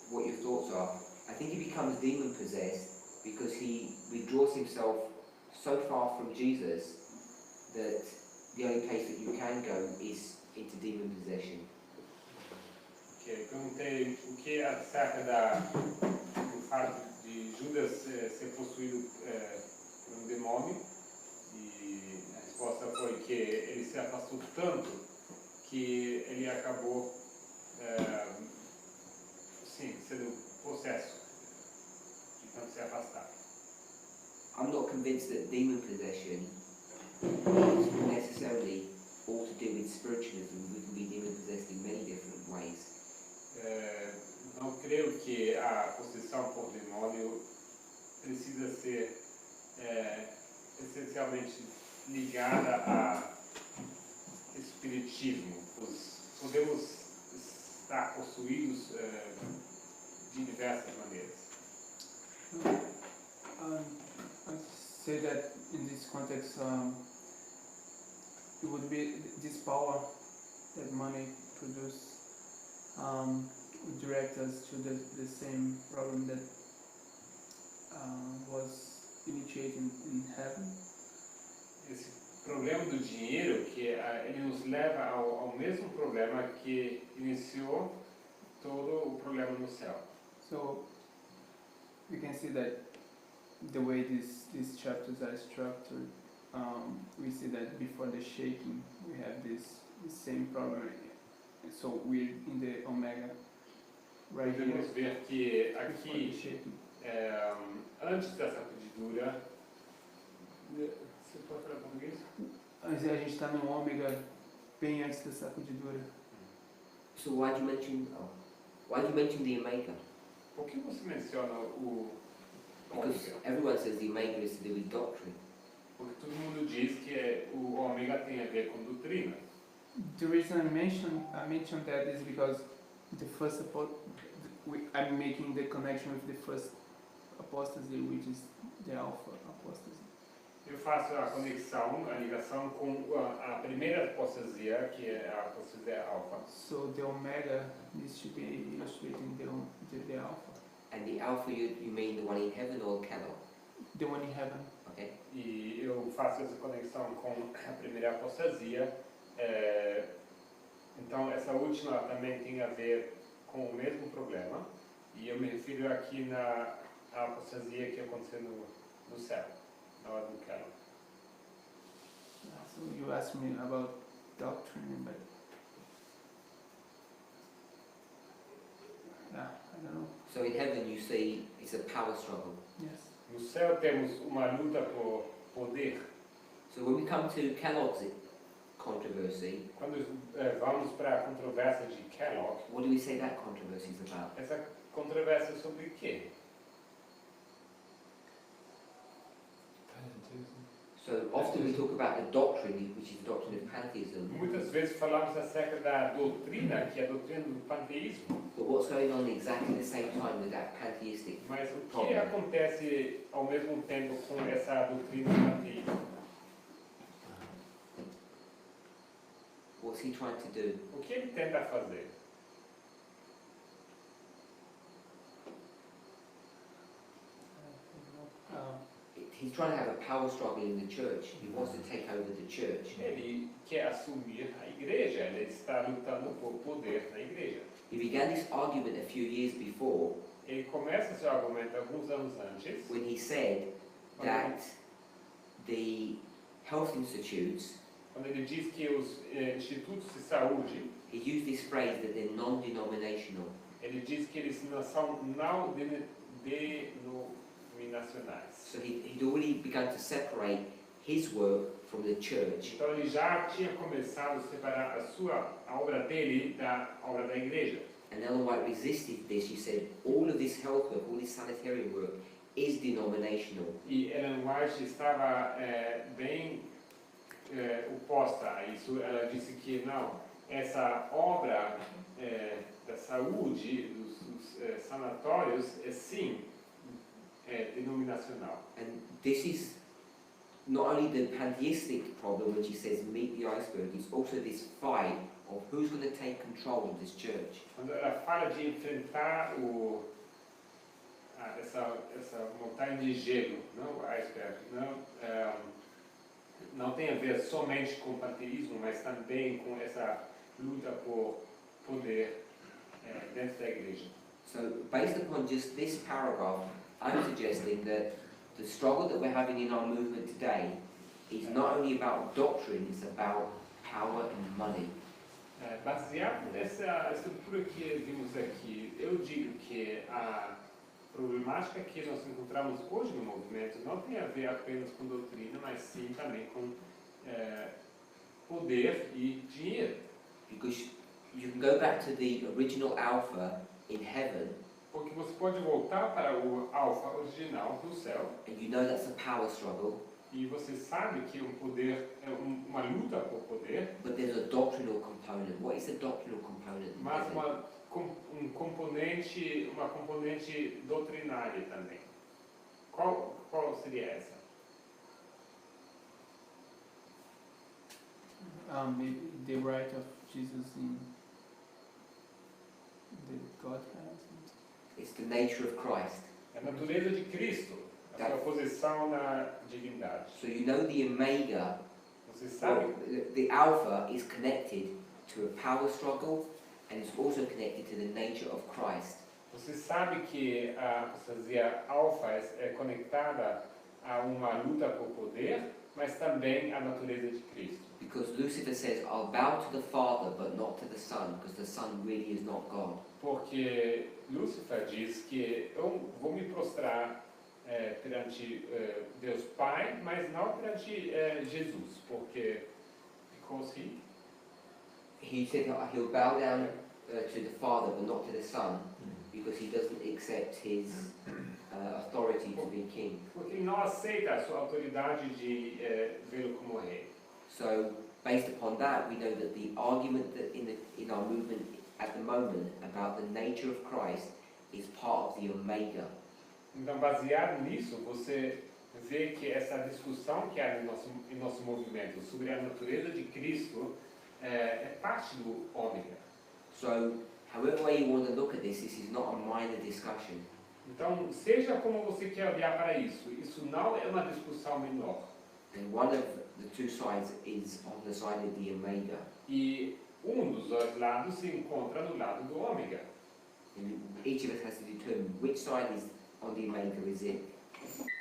what your thoughts are. I think he becomes demon possessed because he withdraws himself so far from Jesus that the only place that you can go is into demon possession. Ok, perguntei o que acerca do fato de Judas ser possuído por um demônio, e a resposta foi que ele se afastou tanto que ele acabou sendo possesso de tanto se afastar. I'm not convinced that demon possession is necessarily all to do with spiritualism. We can be demon possessed in many different ways. Não creio que a possessão por demônio precisa ser essencialmente ligada a espiritismo. Podemos estar possuídos de diversas maneiras. I say that in this context, it would be this power that money produces would direct us to the same problem that was initiated in heaven. Esse problema do dinheiro, que ele nos leva ao mesmo problema que iniciou todo o problema no céu. So we can see that the way these chapters are structured, we see that before the shaking we have this same problem. So we're in the omega right here. Podemos ver que Before the aqui, shaking. antes da sacudidura, você pode falar português? A gente está no ômega bem antes da sacudidura. So why do you mention the omega? Por que você menciona o Because ômega? everyone says the omega is to do with doctrine. Porque todo mundo diz que o ômega tem a ver com doutrina. The reason I mentioned that is because the first I'm making the connection with the first apostasy, which is the alpha apostasy. Eu faço a conexão, a ligação com a primeira apostasia, que é a apostasia alfa. So the omega needs to be illustrating the alpha, And the alpha, you mean the one in heaven or Kellogg? the one in heaven. Okay. E eu faço essa conexão com a primeira apostasia. Então, essa última também tem a ver com o mesmo problema. E eu me refiro aqui na apostasia que aconteceu no céu, na hora do Kellogg. So you asked me about doctrine, but I don't know. So in heaven you see it's a power struggle. Yes. No céu temos uma luta por poder. So when we come to Kellogg's controversy, Quando vamos para a controvérsia de Kellogg, what do we say that controversy is about? essa controvérsia é sobre o quê? So often we talk about the doctrine, which is the doctrine of pantheism, Muitas vezes falamos acerca da doutrina, que é a doutrina do panteísmo. but what's going on exactly at the same time with that pantheistic? Mas o que acontece ao mesmo tempo com essa doutrina do panteísmo? What's he trying to do? O que ele tenta fazer? He's trying to have a power struggle in the church. He wants to take over the church. Ele quer assumir a igreja, ele está lutando por poder na igreja. He began this argument a few years before Ele começa seu argumento alguns anos antes, when he said that the health institutes, quando ele diz que os institutos de saúde, he used this phrase that they're non-denominational. ele diz que eles não são não denominacionais. So he'd already begun to separate his work from the church. Então ele já tinha começado a separar a obra dele da obra da igreja. And Ellen White resisted this. She said all of this health work, all this sanitarian work is denominational. E Ellen White estava bem oposta a isso. Ela disse que não, essa obra da saúde, dos sanatórios, é sim denominacional. And this is not only the pantheistic problem, when she says meet the iceberg, it's also this fight of who's going to take control of this church. Quando ela fala de enfrentar essa montanha de gelo, não o iceberg, não tem a ver somente com o panteísmo, mas também com essa luta por poder dentro da igreja. So based upon just this paragraph, I'm suggesting that the struggle that we're having in our movement today is not only about doctrine, it's about power and money. Baseado nessa estrutura que vimos aqui, eu digo que a problemática que nós encontramos hoje no movimento não tem a ver apenas com doutrina, mas sim também com poder e dinheiro. Because you can go back to the original Alpha in heaven, Porque você pode voltar para o alfa original do céu and you know that's a power struggle, e você sabe que um poder é uma luta por poder, but there's a doctrinal component. What is the doctrinal component in mas heaven? uma componente doutrinária também. Qual seria essa? Maybe the right of Jesus in the Godhead. It's the nature of Christ. É a natureza de Cristo, a sua posição na divindade. So you know the Omega, Você sabe, the Alpha is connected to a power struggle, and it's also connected to the nature of Christ. você sabe que a alfa é conectada a uma luta por poder, mas também à natureza de Cristo. Because Lucifer says, I'll bow to the Father, but not to the Son, because the Son really is not God. Porque Lúcifer diz que eu vou me prostrar perante Deus Pai, mas não perante Jesus, porque He said he'll bow down to the Father, but not to the Son, because he doesn't accept his authority to be king. porque ele não aceita a sua autoridade de vê-lo como rei. So, based upon that, we know that the argument that in our movement at the moment about the nature of Christ is part of the Omega. Então, baseado nisso, você vê que essa discussão que há em nosso movimento sobre a natureza de Cristo é parte do ômega. So, however way you want to look at this is not a minor discussion. Então, seja como você quer olhar para isso, isso não é uma discussão menor. And one of the two sides is on the side of the Omega. E dos dois lados se encontra no lado do ômega. And each of us has to determine which side is on the Omega. Is it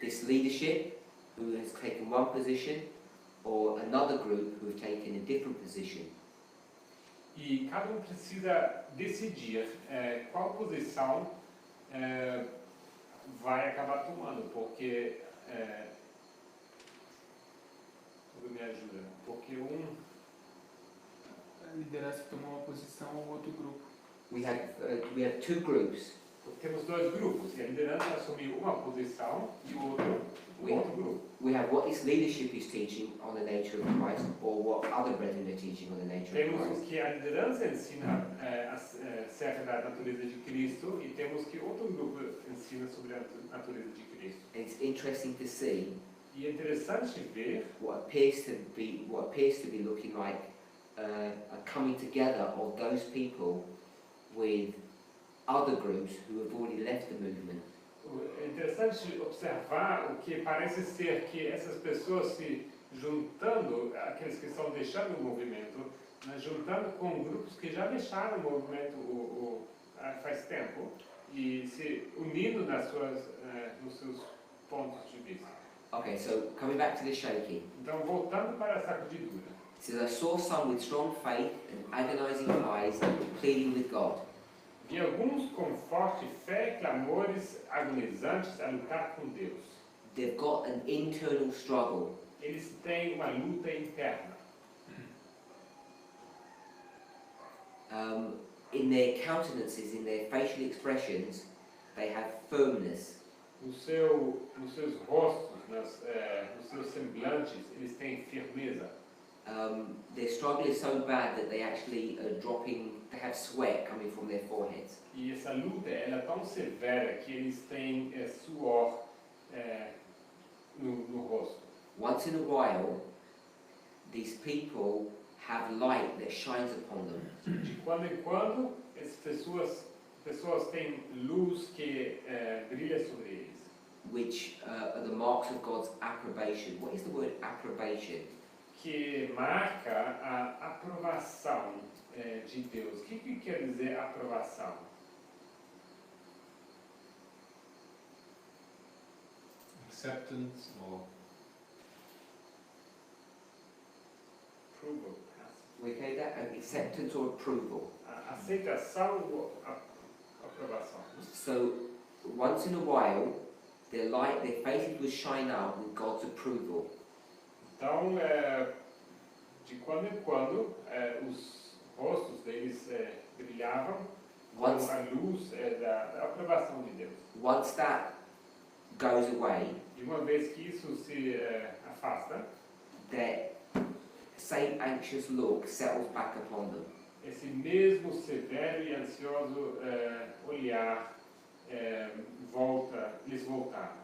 this leadership who has taken one position, or another group who have taken a different position? E cada precisa decidir qual posição vai acabar tomando, porque tudo me ajuda, porque A liderança tomou uma posição ou outro grupo. We have two groups. temos dois grupos, e a liderança assumiu uma posição e o outro grupo. We have what this leadership is teaching on the nature of Christ, or what other brethren are teaching on the nature of Temos Christ. o que a liderança ensina acerca da natureza de Cristo, e temos que outro grupo ensina sobre a natureza de Cristo. And it's interesting to see E é interessante ver what appears to be looking like a coming together of those people with other groups who have already left the movement. É interessante observar o que parece ser que essas pessoas se juntando, aqueles que estão deixando o movimento, mas juntando com grupos que já deixaram o movimento faz tempo e se unindo nos seus pontos de vista. Okay, so coming back to the shaking. Então, voltando para a sacudidura. It says, I saw some with strong faith and agonizing eyes pleading with God. Vi alguns com forte fé e clamores agonizantes a lutar com Deus. They've got an internal struggle. Eles têm uma luta interna. In their countenances, in their facial expressions, they have firmness. Nos seus rostos, nos seus semblantes, eles têm firmeza. Their struggle is so bad that they actually are dropping, they have sweat coming from their foreheads. E essa luta ela é tão severa que eles têm suor no rosto. Once in a while, these people have light that shines upon them. De quando em quando, essas pessoas têm luz que brilha sobre eles. Which are the marks of God's approbation. What is the word approbation? Que marca a aprovação de Deus. O que quer dizer aprovação? acceptance or Approval. We okay that? Acceptance or approval. Aceitação ou aprovação. So once in a while, their faces would shine up with God's approval. Então, de quando em quando, os rostos deles brilhavam com Once, a luz da aprovação de Deus. once that goes away, E uma vez que isso se afasta, that same anxious look settles back upon them. esse mesmo severo e ansioso olhar lhes voltava.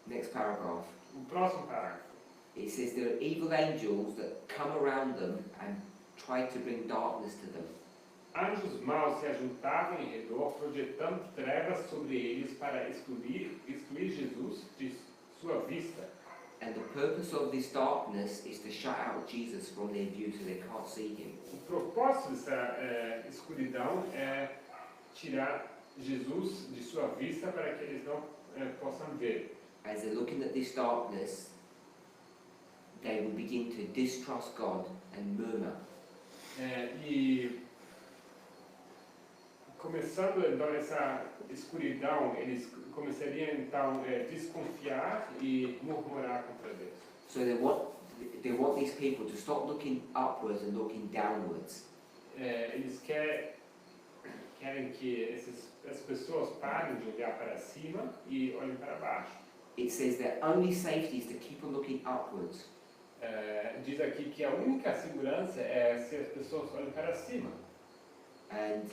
Next paragraph. O próximo parágrafo. It says there are evil angels that come around them and try to bring darkness to them. Anjos maus se ajuntavam em redor, projetando trevas sobre eles para excluir Jesus de sua vista. And the purpose of this darkness is to shut out Jesus from their view so they can't see him. O propósito dessa escuridão é tirar Jesus de sua vista para que eles não possam ver. As they're looking at this darkness, they will begin to distrust God and murmur. E começando então essa escuridão, eles começariam então a desconfiar e murmurar contra Deus. So they want these people to stop looking upwards and looking downwards. Eles querem que as pessoas parem de olhar para cima e olhem para baixo. It says their only safety is to keep on looking upwards. Diz aqui que a única segurança é se as pessoas olhem para cima. And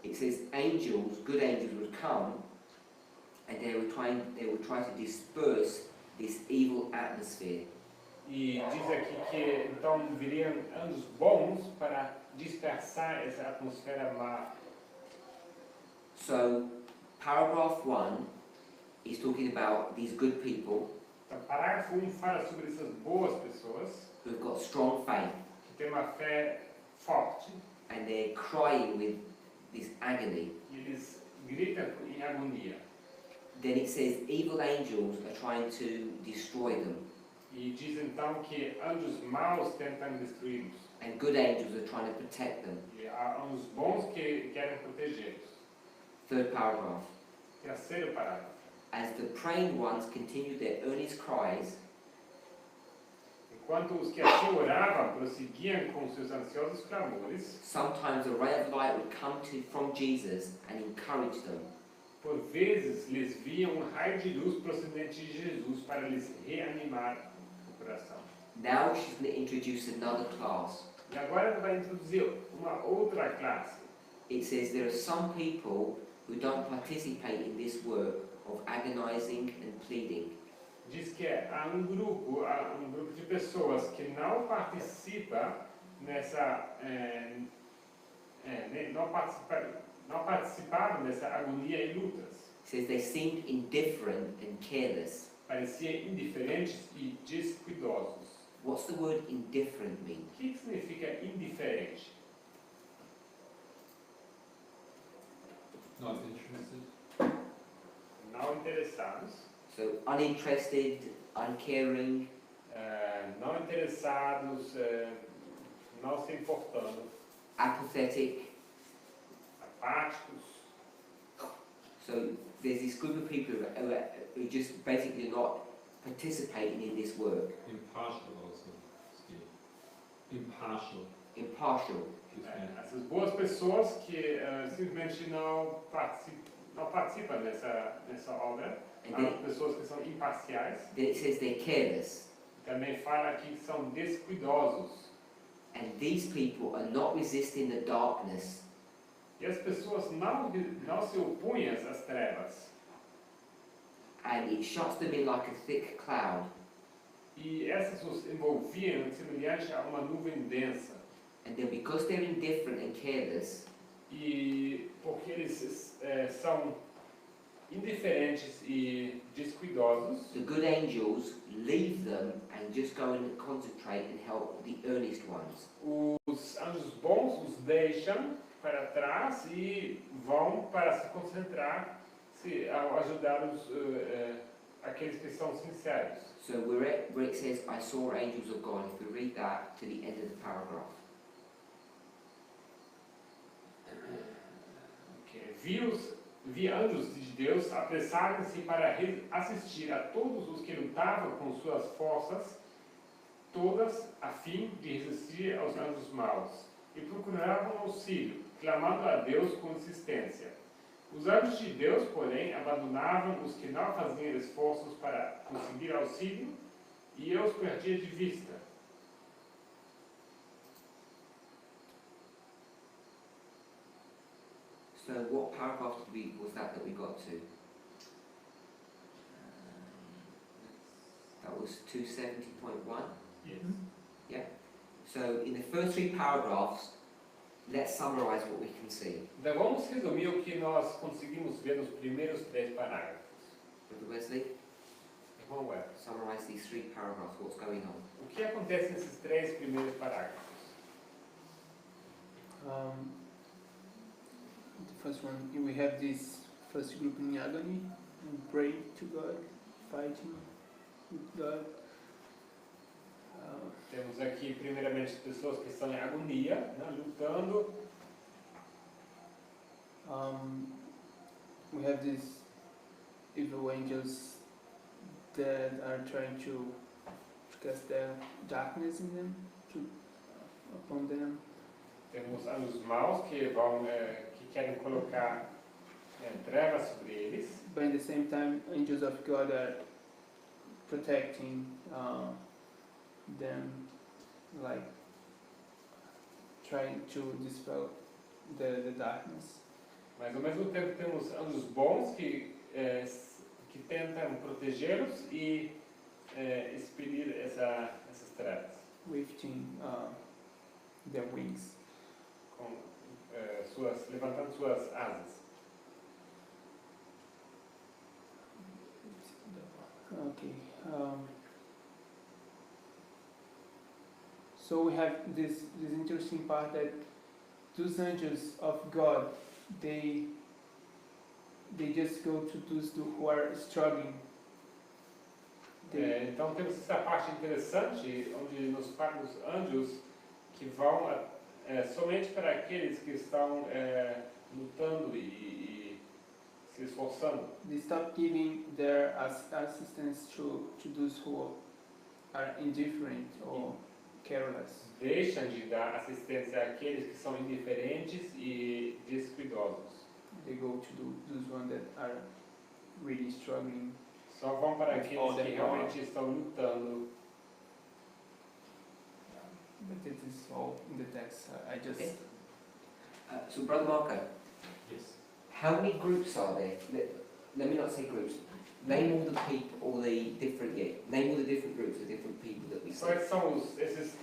it says angels, good angels, would come and they would try to disperse this evil atmosphere. E diz aqui que então viriam anjos bons para dispersar essa atmosfera má. So, paragraph 1 is talking about these good people Então, parágrafo 1 fala sobre essas boas pessoas who've got strong faith que têm uma fé forte and they're crying with this agony. e eles gritam em agonia. Then it says evil angels are trying to destroy them E diz então que anjos maus tentam destruí-los. and good angels are trying to protect them. E há uns bons que querem protegê-los. Third paragraph. Terceiro parágrafo. As the praying ones continued their earnest cries, Enquanto os que assim oravam prosseguiam com seus ansiosos clamores, sometimes a ray of light would come from Jesus and encourage them. por vezes lhes viam raio de luz procedente de Jesus para lhes reanimar o coração. Now she's going to introduce another class. E agora ela vai introduzir uma outra classe. It says there are some people who don't participate in this work of agonizing and pleading. Diz que há um grupo de pessoas que não participa nessa não participaram dessa agonia e lutas. It says they seemed indifferent and careless. Pareciam indiferentes e descuidosos. What's the word indifferent mean? O que significa indiferente? not interested? Não interessados, So uninterested, uncaring, não interessados, não se importando, apathetic. apáticos. So there's this group of people who just basically not participating in this work. Impartial also, still. Impartial. Impartial. Essas boas pessoas que simplesmente não participam nessa obra, And há then, pessoas que são imparciais. then it says they're careless. Também fala aqui que são descuidosos. And these people are not resisting the darkness. E as pessoas não se opõem às trevas. And it shuts them in like a thick cloud. E essas os envolviam semelhante a uma nuvem densa. And then because they're indifferent and careless, E porque eles são indiferentes e descuidosos, the good angels leave them and just go and concentrate and help the earnest ones. os anjos bons os deixam para trás e vão para se concentrar, ao ajudar aqueles que são sinceros. So we're at where it says, I saw angels of God. If we read that to the end of the paragraph. Okay. Vi anjos de Deus apressarem-se para assistir a todos os que lutavam com suas forças todas a fim de resistir aos anjos maus, e procuravam auxílio, clamando a Deus com insistência. Os anjos de Deus, porém, abandonavam os que não faziam esforços para conseguir auxílio, e eu os perdia de vista. So what paragraph was that we got to? That was 270.1. Yes. So in the first three paragraphs, let's summarize what we can see. Então vamos resumir o que nós conseguimos ver nos primeiros 3 parágrafos. Brother Wesley, Irmão Web, summarize these three paragraphs, what's going on? o que acontece nesses 3 primeiros parágrafos? The first one, we have this first group in agony, and praying to God, fighting with God. Temos aqui, primeiramente, pessoas que estão em agonia, né, lutando. We have these evil angels that are trying to cast their darkness in them, upon them. Temos anjos maus que querem colocar trevas sobre eles. But at the same time, angels of God are protecting them, like trying to dispel the darkness. Mas ao mesmo tempo temos anjos bons que tentam protegê-los e expelir essas trevas. Lifting their wings. Levantando suas asas. Okay. So we have this interesting part that those angels of God, they just go to those who are struggling. Então temos essa parte interessante onde nos fala dos anjos que vão somente para aqueles que estão lutando e se esforçando. They stop giving their assistance to those who are indifferent or careless. Deixam de dar assistência àqueles que são indiferentes e descuidosos. They go to those ones that are really struggling. Só vão para aqueles que them realmente estão lutando. But this is all in the text. I just Okay. So Brother Marco, Yes. how many groups are there? Let me not say groups. Name all the people, all the different, name all the different groups of different people that we see. Quais são esses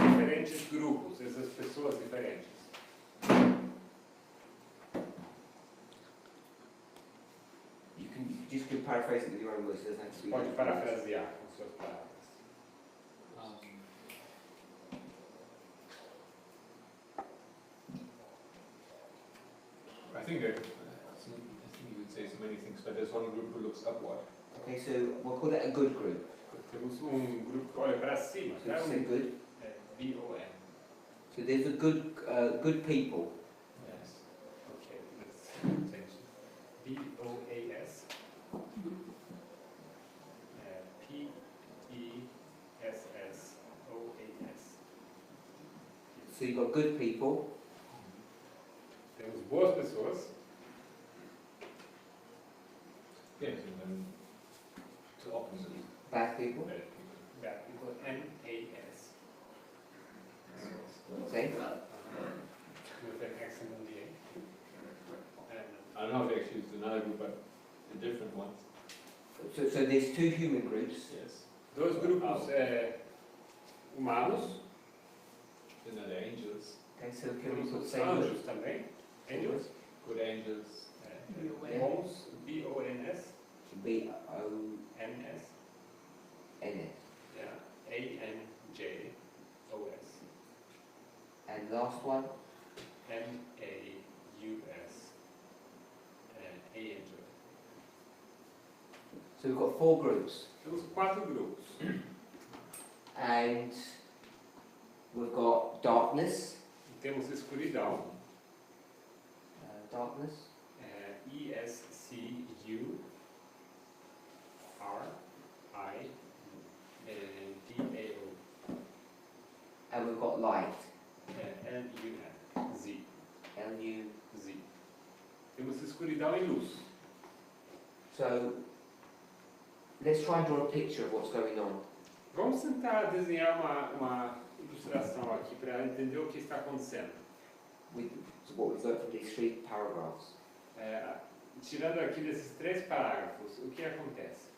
diferentes grupos, essas pessoas diferentes? You can paraphrase it with your own words. It doesn't have to be. Pode parafrasear com suas palavras. I think you would say so many things, but there's one group who looks upward. Okay, so we'll call that a good group. Temos grupo que olha para cima, So né? say good. B-O-N. So there's a good people. Yes. Okay, let's change it. B-O-A-S. P-E-S-S-O-A-S. So you've got good people. Temos boas pessoas. Yes, and then to opposite. Bad people. Bad people. Bad people. N-A-S. Same. With an accent on the A. And I don't know if actually it's another group, but the different ones. So there's two human groups. Yes. dois grupos humanos. Then there are angels, Okay, so can we Temos put os say anjos também. Angels. good angels. Bons. B-O-N-S. B-O-N-S. N-S. Yeah. A-N-J-O-S. And last one. M-A-U-S. A-Angel. So So we've got 4 groups, Temos 4 grupos. and we've got darkness, Temos escuridão, darkness, E-S-C-U-R-I-D-A-O, and we've got light, L-U-Z. L-U. Temos escuridão e luz. So let's try and draw a picture of what's going on. Vamos tentar desenhar uma ilustração aqui para entender o que está acontecendo. With what we've learned from these 3 paragraphs. Tirando aqui desses 3 parágrafos, o que acontece?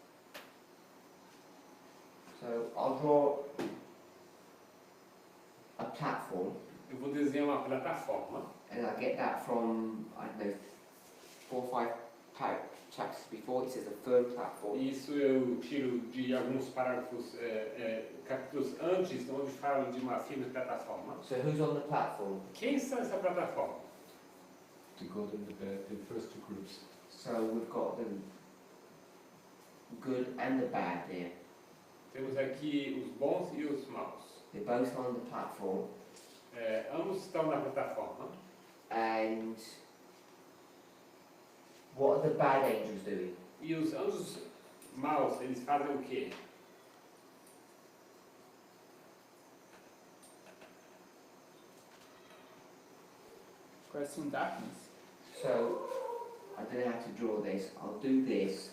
So I'll draw a platform, Eu vou desenhar uma plataforma, and I get that from, I don't know, 4 or 5 chapters before. It says a firm platform. e isso eu tiro de alguns parágrafos, capítulos antes, onde falam de uma firme plataforma. So who's on the platform? Quem está nessa plataforma? The good and the bad, the first 2 groups. So we've got the good and the bad there. Temos aqui os bons e os maus. They're both on the platform, Ambos estão na plataforma. and what are the bad angels doing? E os anjos maus, eles fazem o quê? Question darkness. So I don't know how to draw this. I'll do this,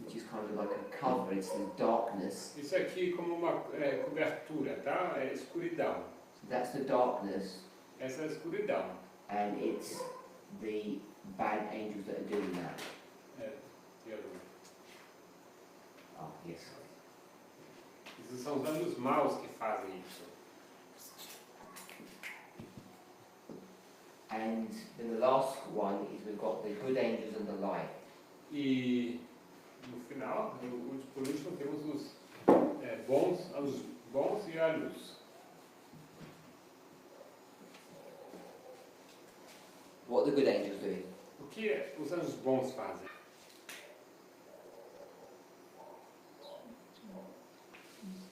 which is kind of like a cover. It's the darkness. Isso aqui como uma cobertura, tá? É escuridão. So that's the darkness, Essa é a escuridão. and it's the bad angels that are doing that. Oh, yes. Esses são os anjos maus que fazem isso. And then the last one is we've got the good angels and the light. E no final, por último, temos os anjos bons e a luz. What are the good angels doing? O que os anjos bons fazem?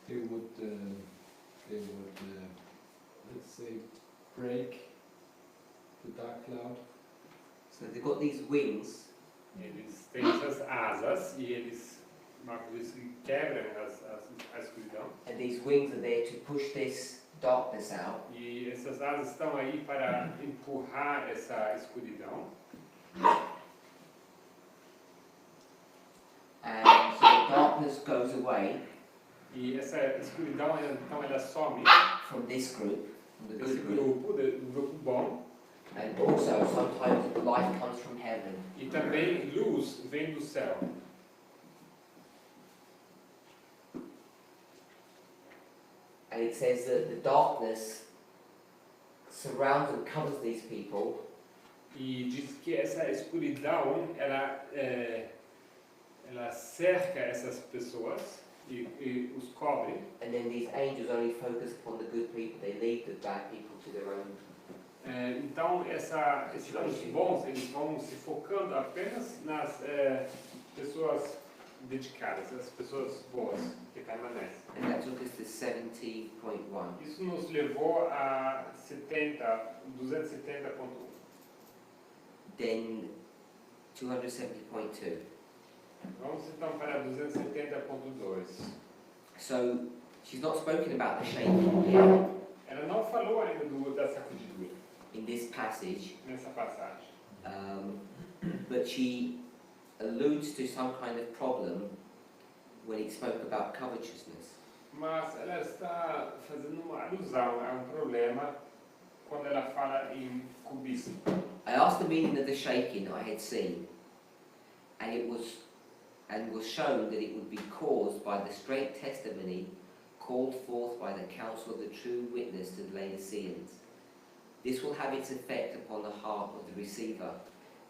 They would, let's say, break the dark cloud. So they've got these wings, Eles têm essas asas e eles quebram a escuridão. and these wings are there to push this darkness out. E essas asas estão aí para empurrar essa escuridão. And so the darkness goes away E essa escuridão, então, ela some from this group, from the desse good group, do grupo bom. and also sometimes light comes from heaven. E também luz vem do céu. And it says that the darkness surrounds and covers these people, E diz que essa escuridão, ela cerca essas pessoas e os cobre. and then these angels only focus upon the good people. They leave the bad people to their own. Então, esses anjos bons, eles vão se focando apenas nas pessoas dedicadas, as pessoas boas que permanecem. And that took us to 70.1. Isso nos levou a 270.1. Then 270.2. Vamos então para 270.2. So she's not spoken about the shaking here Ela não falou ainda da sacudidura in this passage, nessa passagem. but she alludes to some kind of problem when it spoke about covetousness. Mas ela está fazendo uma alusão a problema quando ela fala em cobiça. I asked the meaning of the shaking I had seen, and it was shown that it would be caused by the straight testimony called forth by the counsel of the true witness to the Laodiceans. This will have its effect upon the heart of the receiver,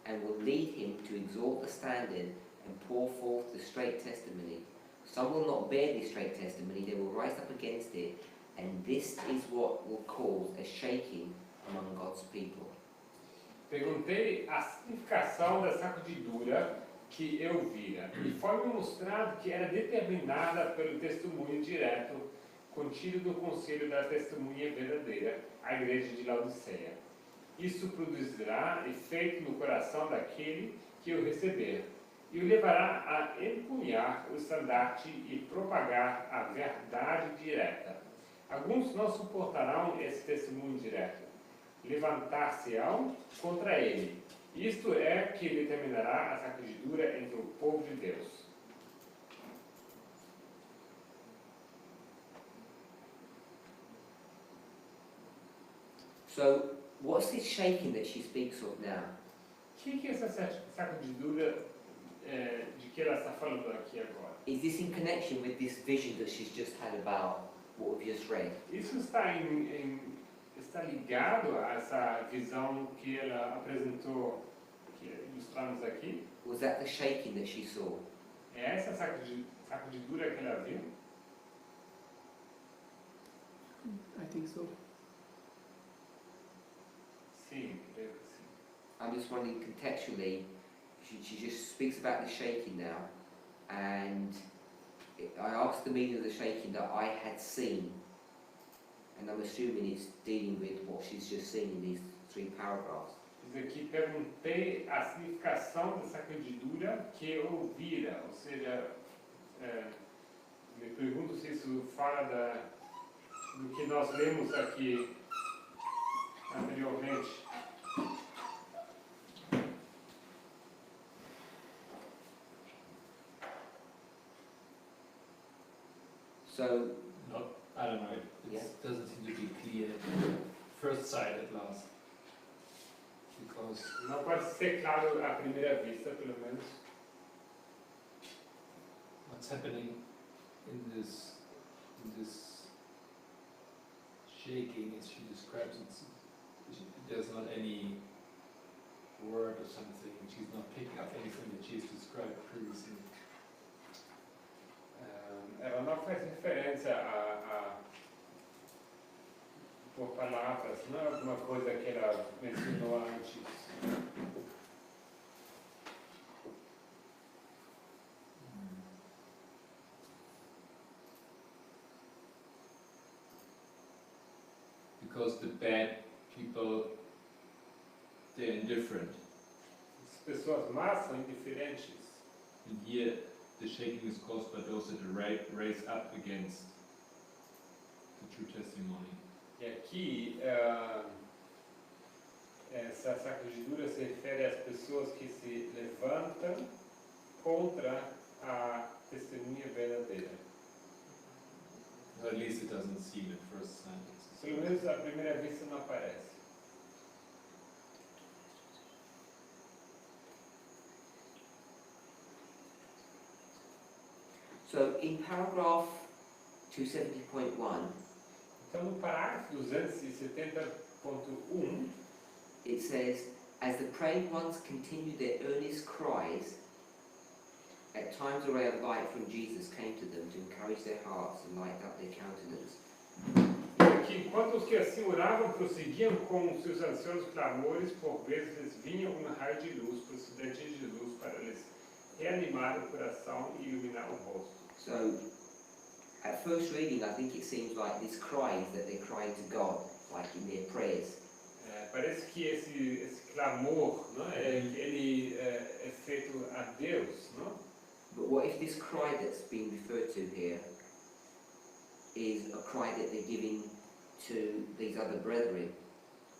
and will lead him to exalt the standard and pour forth the straight testimony. Some will not bear this straight testimony, they will rise up against it, and this is what will cause a shaking among God's people. Perguntei a significação da sacudidura que eu vira, e foi-me mostrado que era determinada pelo testemunho direto contido no conselho da testemunha verdadeira, a igreja de Laodiceia. Isso produzirá efeito no coração daquele que o receber, e o levará a empunhar o estandarte e propagar a verdade direta. Alguns não suportarão esse testemunho direto, levantar-se-ão contra ele. Isto é que determinará a sacudidura entre o povo de Deus. So, what's this shaking that she speaks of now? O que é essa sacudidura de que ela está falando aqui agora? Is this in connection with this vision that she's just had about what we've just read? Isso está ligado a essa visão que ela apresentou, que ilustramos aqui? Was that the shaking that she saw? É essa sacudidura que ela viu? I think so. Sim, creio que sim. I'm just wondering contextually, she just speaks about the shaking now, and I asked the meaning of the shaking that I had seen, and I'm assuming it's dealing with what she's just seen in these 3 paragraphs. Diz aqui, perguntei a significação da sacudidura que eu ouvira, ou seja, me pergunto se isso fala do que nós lemos aqui anteriormente. So, Not, I don't know, it doesn't seem to be clear at first sight at last. Because Não pode ser claro à primeira vista, pelo menos. what's happening in this shaking, as she describes it, there's not any word or something, she's not picking up anything that she's described previously. Ela não faz referência por palavras, não é alguma coisa que ela mencionou antes. Because the bad people, they're indifferent. As pessoas más são indiferentes. And here, the shaking is caused by those that raise up against the true testimony. E aqui, essa sacudidura se refere às pessoas que se levantam contra a testemunha verdadeira. Or at least it doesn't seem at first sight. Pelo menos à primeira vista não aparece. so in paragraph 270.1, Então, no parágrafo 270.1, it says, as the praying ones continue their earnest cries, at times a ray of light from Jesus came to them to encourage their hearts and light up their countenance. que enquanto os que assim oravam prosseguiam com os seus ansiosos clamores, por vezes lhes vinha um raio de luz procedente de Jesus para lhes reanimar o coração e iluminar o rosto. So, at first reading, I think it seems like this cry is that they're crying to God, like in their prayers. Parece que esse clamor, não é, ele é feito a Deus, não? But what if this cry that's being referred to here is a cry that they're giving to these other brethren?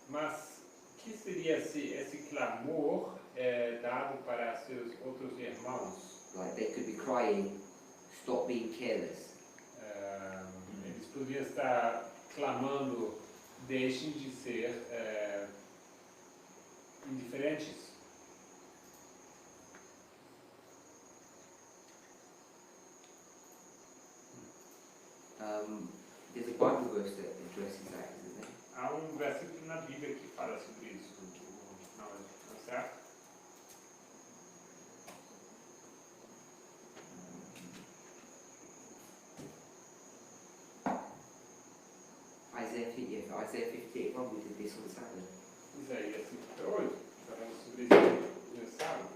Mas o que seria esse clamor dado para seus outros irmãos? Like they could be crying, stop being careless. Eles poderiam estar clamando, deixem de ser indiferentes. There's a Bible verse that addresses that, isn't there? Há versículo na Bíblia que fala sobre isso, não é certo? Isaiah 58, we did this on Saturday. Isaías 58, sobre isso no sábado.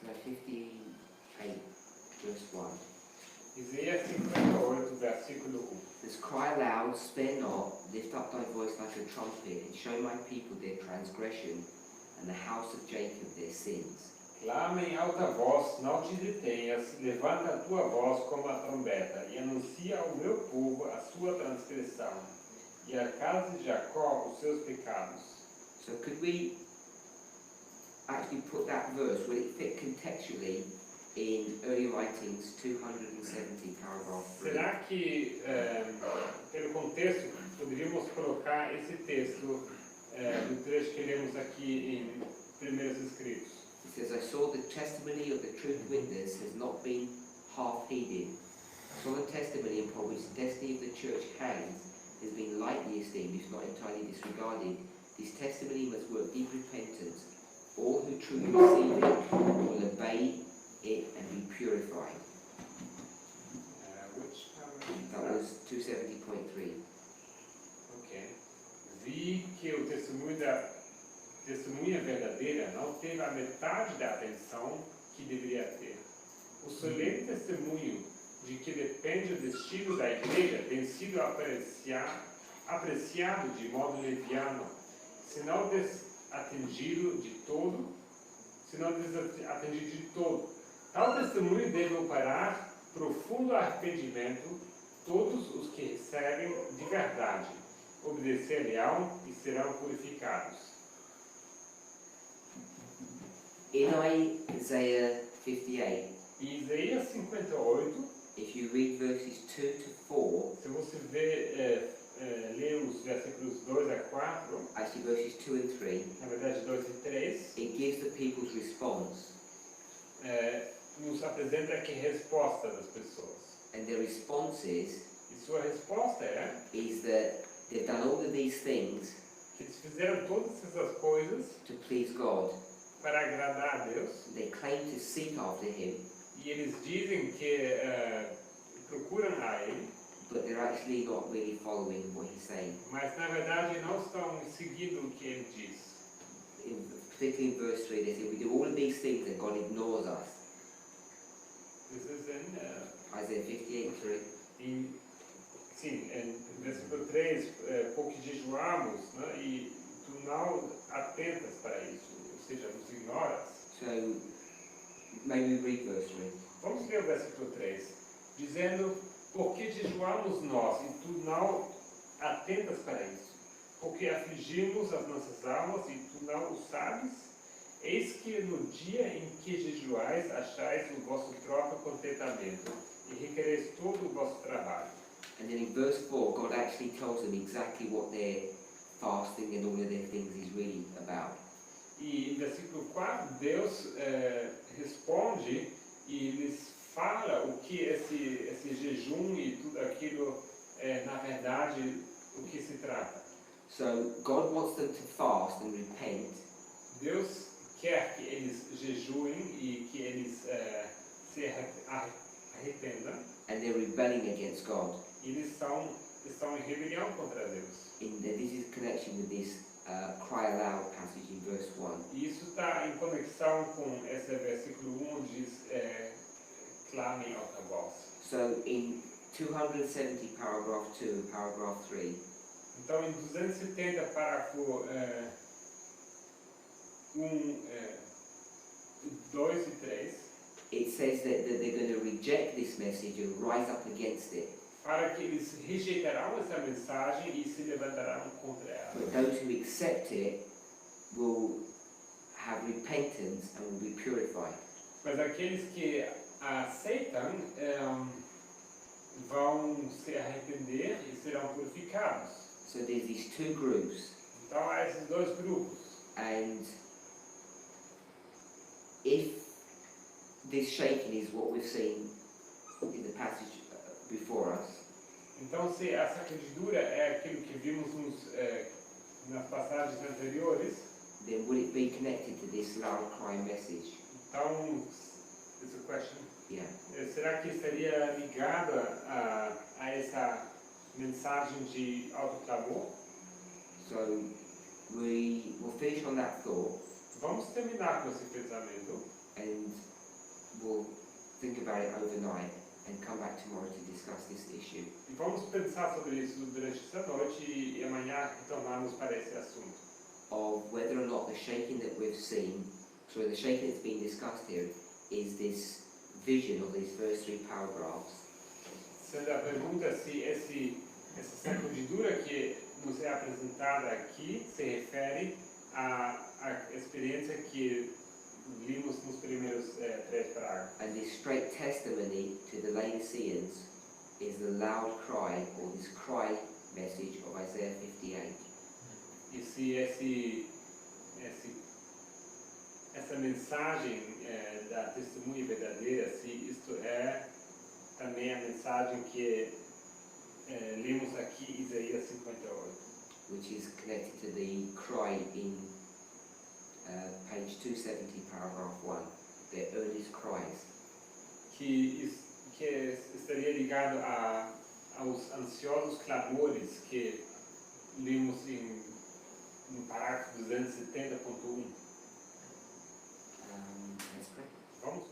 So 58, verse 1. Isaías 58, versículo 1. Says, cry aloud, spare not, lift up thy voice like a trumpet, and show my people their transgression, and the house of Jacob their sins. Clama em alta voz, não te detenhas, levanta a tua voz como a trombeta, e anuncia ao meu povo a sua transgressão, e à casa de Jacó os seus pecados. So could we actually put that verse, will it fit contextually in early writings 270 paragraph 3? Será que, pelo contexto, poderíamos colocar esse texto do trecho que lemos aqui em Primeiros Escritos? It says, I saw the testimony of the truth witness has not been half heeded. Solemn testimony and promise, the destiny of the church hands has been lightly esteemed, if not entirely disregarded. This testimony must work deep repentance. All who truly receive it will obey it and be purified. Which That was 270.3. Ok. Vi que o testemunha verdadeira não teve a metade da atenção que deveria ter. O solene testemunho de que depende o destino da igreja tem sido apreciado de modo leviano, se não desatendido de todo. Tal testemunho deve operar profundo arrependimento todos os que recebem de verdade, obedecer-lhe-ão e serão purificados. In Isaiah 58, Em Isaías 58, if you read verses 2 to 4, se você ler os versículos 2 a 4, actually verses 2 and 3, na verdade 2 e 3, it gives the people's response. nos apresenta aqui a resposta das pessoas. And their response E sua resposta is that they've done all of these things que eles fizeram todas essas coisas to please God. para agradar a Deus, They claim to seek after Him, e eles dizem que procuram a Ele, but they're actually not really following what He's saying. mas na verdade não estão seguindo o que Ele diz. Particularly in verse 3, they say, we do all of these things and God ignores us. This is in, Isaiah 58:3. sim, em versículo 3, porque jejuamos, né, e tu não atentas para isso, ou seja, nos ignoras. So, maybe we read verse 3. Vamos ler o versículo 3, dizendo, porque jejuamos nós, e tu não atentas para isso, porque afligimos as nossas almas, e tu não o sabes. Eis que no dia em que jejuais, achais o vosso próprio contentamento, e requereis todo o vosso trabalho. And then in verse 4, God actually tells them exactly what their fasting and all of their things is really about. E em versículo 4, Deus responde e lhes fala o que esse jejum e tudo aquilo na verdade, o que se trata. So, God wants them to fast and repent, Deus quer que eles jejuem e que eles se arrependam. and they're rebelling against God. Eles estão em rebelião contra Deus. This is connection with this cry aloud passage in verse 1. E isso está em conexão com esse versículo 1, diz, clame em alta voz. So in 270 paragraph 2 and paragraph 3, Então, em 270, parágrafo 2 e 3, it says that they're going to reject this message and rise up against it. para que eles rejeitarão essa mensagem e se levantarão contra ela. But those who accept it will have repentance and will be purified. Mas aqueles que aceitam vão se arrepender e serão purificados. So there's these two groups, Então, há esses dois grupos. and if this shaking is what we've seen in the passage before us, Então, se a sacudidura é aquilo que vimos nas passagens anteriores, then would it be connected to this loud cry message? então, it's a question. Yeah. Será que estaria ligado a essa mensagem de autoclamor? So we will finish on that thought Vamos terminar com esse pensamento and we'll think about it overnight and come back tomorrow to discuss this issue. e vamos pensar sobre isso durante essa noite e amanhã retornarmos para esse assunto. Of whether or not the shaking that we've seen, so the shaking that's been discussed here, is this vision of these first three paragraphs, Sendo a pergunta se essa sacudidura que nos é apresentada aqui se refere à experiência que vimos nos primeiros 3 parágrafos. and this straight testimony to the Laodiceans is the loud cry, or this cry message of Isaiah 58. E se essa mensagem da testemunha verdadeira, se isto é também a mensagem que lemos aqui, Isaías 58, which is connected to the cry in page 270, paragraph 1, their earnest cries. que estaria ligado aos ansiosos clamores que lemos no parágrafo 270.1. Let's pray. Vamos